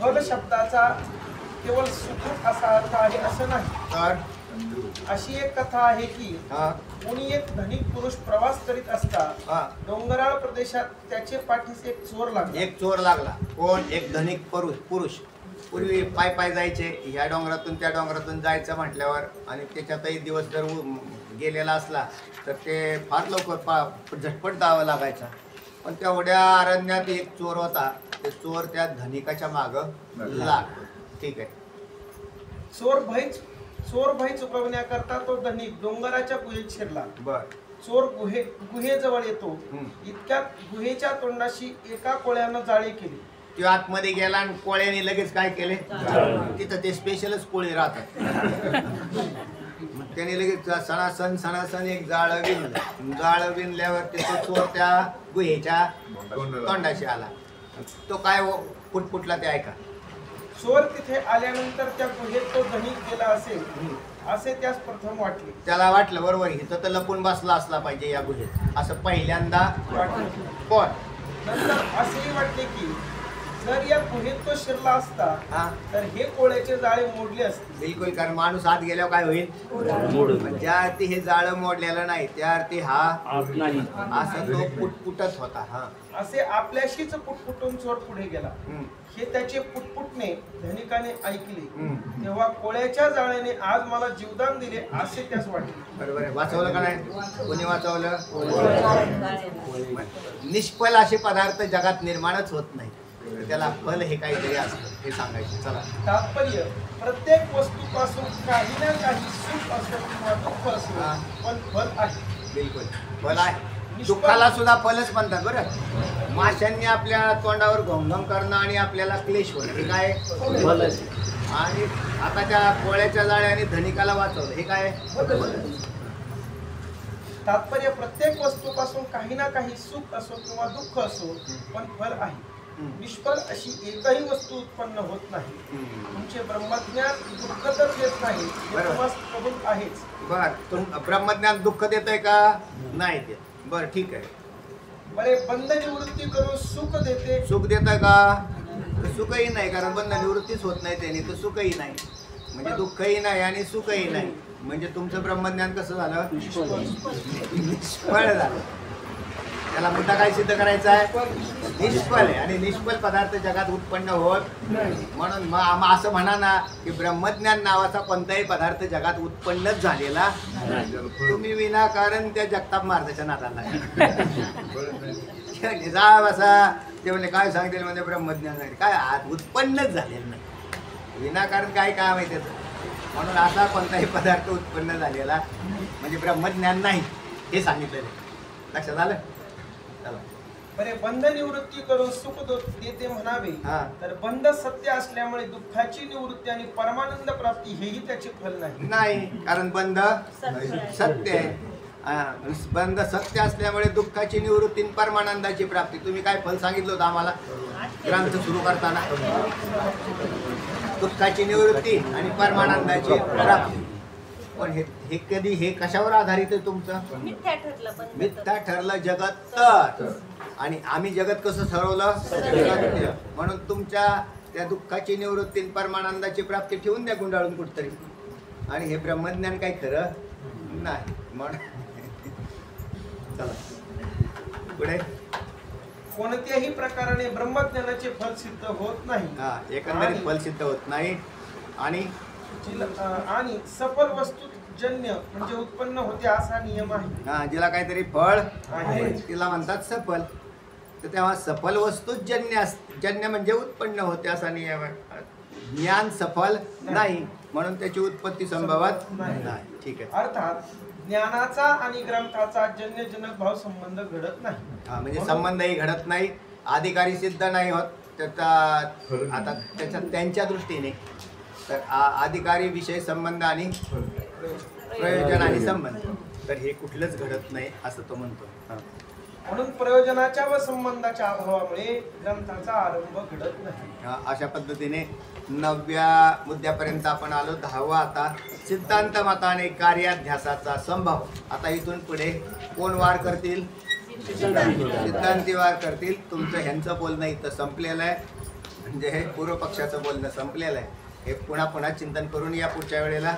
फल शब्दाचा केवळ सुख असा अर्थ आहे असं नाही. तर अशी एक कथा आहे की कोणी एक धनिक पुरुष प्रवास करीत असता डोंगराळ प्रदेशात त्याचे पाठीस एक चोर लागला. कोण? एक धनिक पुरुष. पूर्वी पाय जायचे, ह्या डोंगरातून त्या डोंगरातून जायचं म्हटल्यावर, आणि त्याच्यातही दिवस जर गेलेला असला तर ते फार लवकर झटपट जावं लागायचा. पण तेवढ्या अरण्यात एक चोर होता. ते चोर त्या धनिकाच्या मागं लागतो. ठीक आहे. चोर भय चुकवण्याकरता तो धनिक डोंगराच्या गुहेत शिरला. बर. चोर गुहेजवळ येतो. इतक्यात गुहेच्या तोंडाशी एका कोळ्यानं जाळी केली. तो आतमध्ये गेला आणि कोळ्याने लगेच काय केले? तिथं ते स्पेशलच कोळी राहतात. त्याने लगेच सणासण एक जाळं विणलं. जाळं विणल्यावर ते तो चोर त्या गुहेच्या तोंडाशी आला. तो काय फुटफुटला ते ऐका. चोर तिथे आल्यानंतर त्या गुहेत तो धनिक गेला असेल असे त्यास प्रथम वाटले. त्याला वाटलं बरोबर इथं तर लपून बसला असला पाहिजे या गुहेत, असं पहिल्यांदा वाटले. पण नंतर असेही वाटले की जर या गुहेत तो शिरला असता तर हे कोळ्याचे जाळे मोडले असते. बिलकुल. कारण माणूस आत गेल्यावर काय होईल? ज्या अर्थी हे जाळं मोडलेलं नाही त्या अर्थी हा असं तो पुटपुटत होता. असे आपल्याशीच पुटपुटून चोर पुढे गेला. हे त्याचे पुटपुटणे धनिकाने ऐकले. तेव्हा कोळ्याच्या जाळ्याने आज मला जीवदान दिले असे त्यास वाटले. बरोबर आहे. वाचवलं का नाही? कोणी वाचवलं? निष्फल असे पदार्थ जगात निर्माणच होत नाही. त्याला फल हे काहीतरी असतं हे सांगायचं. चला, तात्पर्य प्रत्येक वस्तूपासून काही ना काही सुख असो किंवा दुःख असो पण फल आहे. बिलकुल फल आहे. दुःखाला सुद्धा फलच म्हणतात बरं. माशांनी आपल्या तोंडावर घोंघम करणं आणि आपल्याला क्लेश होणं हे काय? फलच. आणि आता त्या कोळ्याच्या जाळ्याने धनिकाला वाचवलं हे काय? तात्पर्य प्रत्येक वस्तूपासून काही ना काही सुख असो किंवा दुःख असो पण फल आहे. निष्फल अशी एकही वस्तू उत्पन्न होत नाही. तुमचे ब्रह्मज्ञान दुःख तर देत नाही कबूल आहेच. बर. ब्रह्मज्ञान दुःख देतंय का? नाही देत. बर, ठीक आहे. बरे बंध निवृत्ती करून सुख देते. सुख देतंय का? तर सुखही नाही, कारण बंध निवृत्तीच होत नाही त्याने, तर सुखही नाही. म्हणजे दुःखही नाही आणि सुखही नाही. म्हणजे तुमचं ब्रह्मज्ञान कसं झालं? निष्फळ झालं. त्याला मुद्दा काय सिद्ध करायचा आहे? निष्फळ आहे. आणि निष्फळ पदार्थ जगात उत्पन्न होत म्हणून मग असं म्हणा ना की ब्रह्मज्ञान नावाचा कोणताही पदार्थ जगात उत्पन्नच झालेला नाही. तुम्ही विनाकारण त्या जगताप महाराजाच्या नादाला जा बसा. ते म्हणजे काय सांगतील म्हणजे ब्रह्मज्ञान नाही, काय आज उत्पन्नच झालेलं नाही. विनाकारण काय काम आहे त्याचं? म्हणून असा कोणताही पदार्थ उत्पन्न झालेला म्हणजे ब्रह्मज्ञान नाही हे सांगितलेलं. लक्षात आलं? चला. बरे, बंध निवृत्ती करून सुख देते म्हणावे तर बंध सत्य असल्यामुळे दुःखाची निवृत्ती आणि परमानंद प्राप्ती हेही त्याचे फल नाही. नाही, कारण बंध सत्य आहे. बंध सत्य असल्यामुळे दुःखाची निवृत्ती आणि परमानंदाची प्राप्ती. तुम्ही काय फल सांगितलं होतं आम्हाला ग्रंथ सुरू करताना? दुःखाची निवृत्ती आणि परमानंदाची प्राप्ती. पण हे कधी हे कशावर आधारित आहे तुमचं? मिथ्या ठरलं जगत तर. आणि आम्ही जगत कसं ठरवलं? सत्य. म्हणून तुमच्या त्या दुःखाची निवृत्ती परमानंदाची प्राप्ती ठेवून द्या गुंडाळून कुठतरी. आणि हे ब्रह्मज्ञान काही खरं नाही. म्हणून चला पुढे. कोणत्याही प्रकाराने ब्रह्मज्ञानाचे फल सिद्ध होत नाही. एकंदरीत फल सिद्ध होत नाही. आणि सफल वस्तू जन्य म्हणजे उत्पन्न होते असा नियम आहे. जिला काहीतरी फळ आहे तिला म्हणतात सफल. तर तेव्हा सफल वस्तूच जन्य म्हणजे उत्पन्न होते असा नियम आहे. ज्ञान सफल नाही म्हणून त्याची उत्पत्ती संभवत नाही. ठीक आहे. अर्थात ज्ञानाचा आणि ग्रंथाचा जन्यजनक भाव संबंध घडत नाही. म्हणजे संबंधही घडत नाही, अधिकारी सिद्ध नाही होत. त्याचा आता त्यांच्या दृष्टीने तर अधिकारी विषय संबंध आणि प्रयोजन आणि संबंध, तर हे कुठलंच घडत नाही असं तो म्हणतो. म्हणून प्रयोजनाच्या व संबंधाच्या अभावामुळे ग्रंथाचा आरंभ घडत नाही. अशा पद्धतीने 9व्या मुद्द्यापर्यंत आपण आलो. 10वा आता सिद्धांत मताने कार्याध्यासाचा संभव. आता इथून पुढे कोण वार करतील? सिद्धांती वार करतील. तुमचं ह्यांचं बोलणं इथं संपलेलं आहे. म्हणजे हे पूर्व पक्षाचं बोलणं संपलेलं आहे. हे पुन्हा पुन्हा चिंतन करून या पुढच्या वेळेला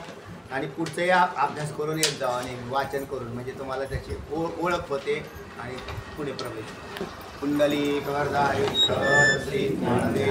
आणि पुढचंही अभ्यास करून येत जावा आणि वाचन करून, म्हणजे तुम्हाला त्याची ओळख होते आणि पुढे प्रवेश. कुंडली करधारी श्री ज्ञानदेव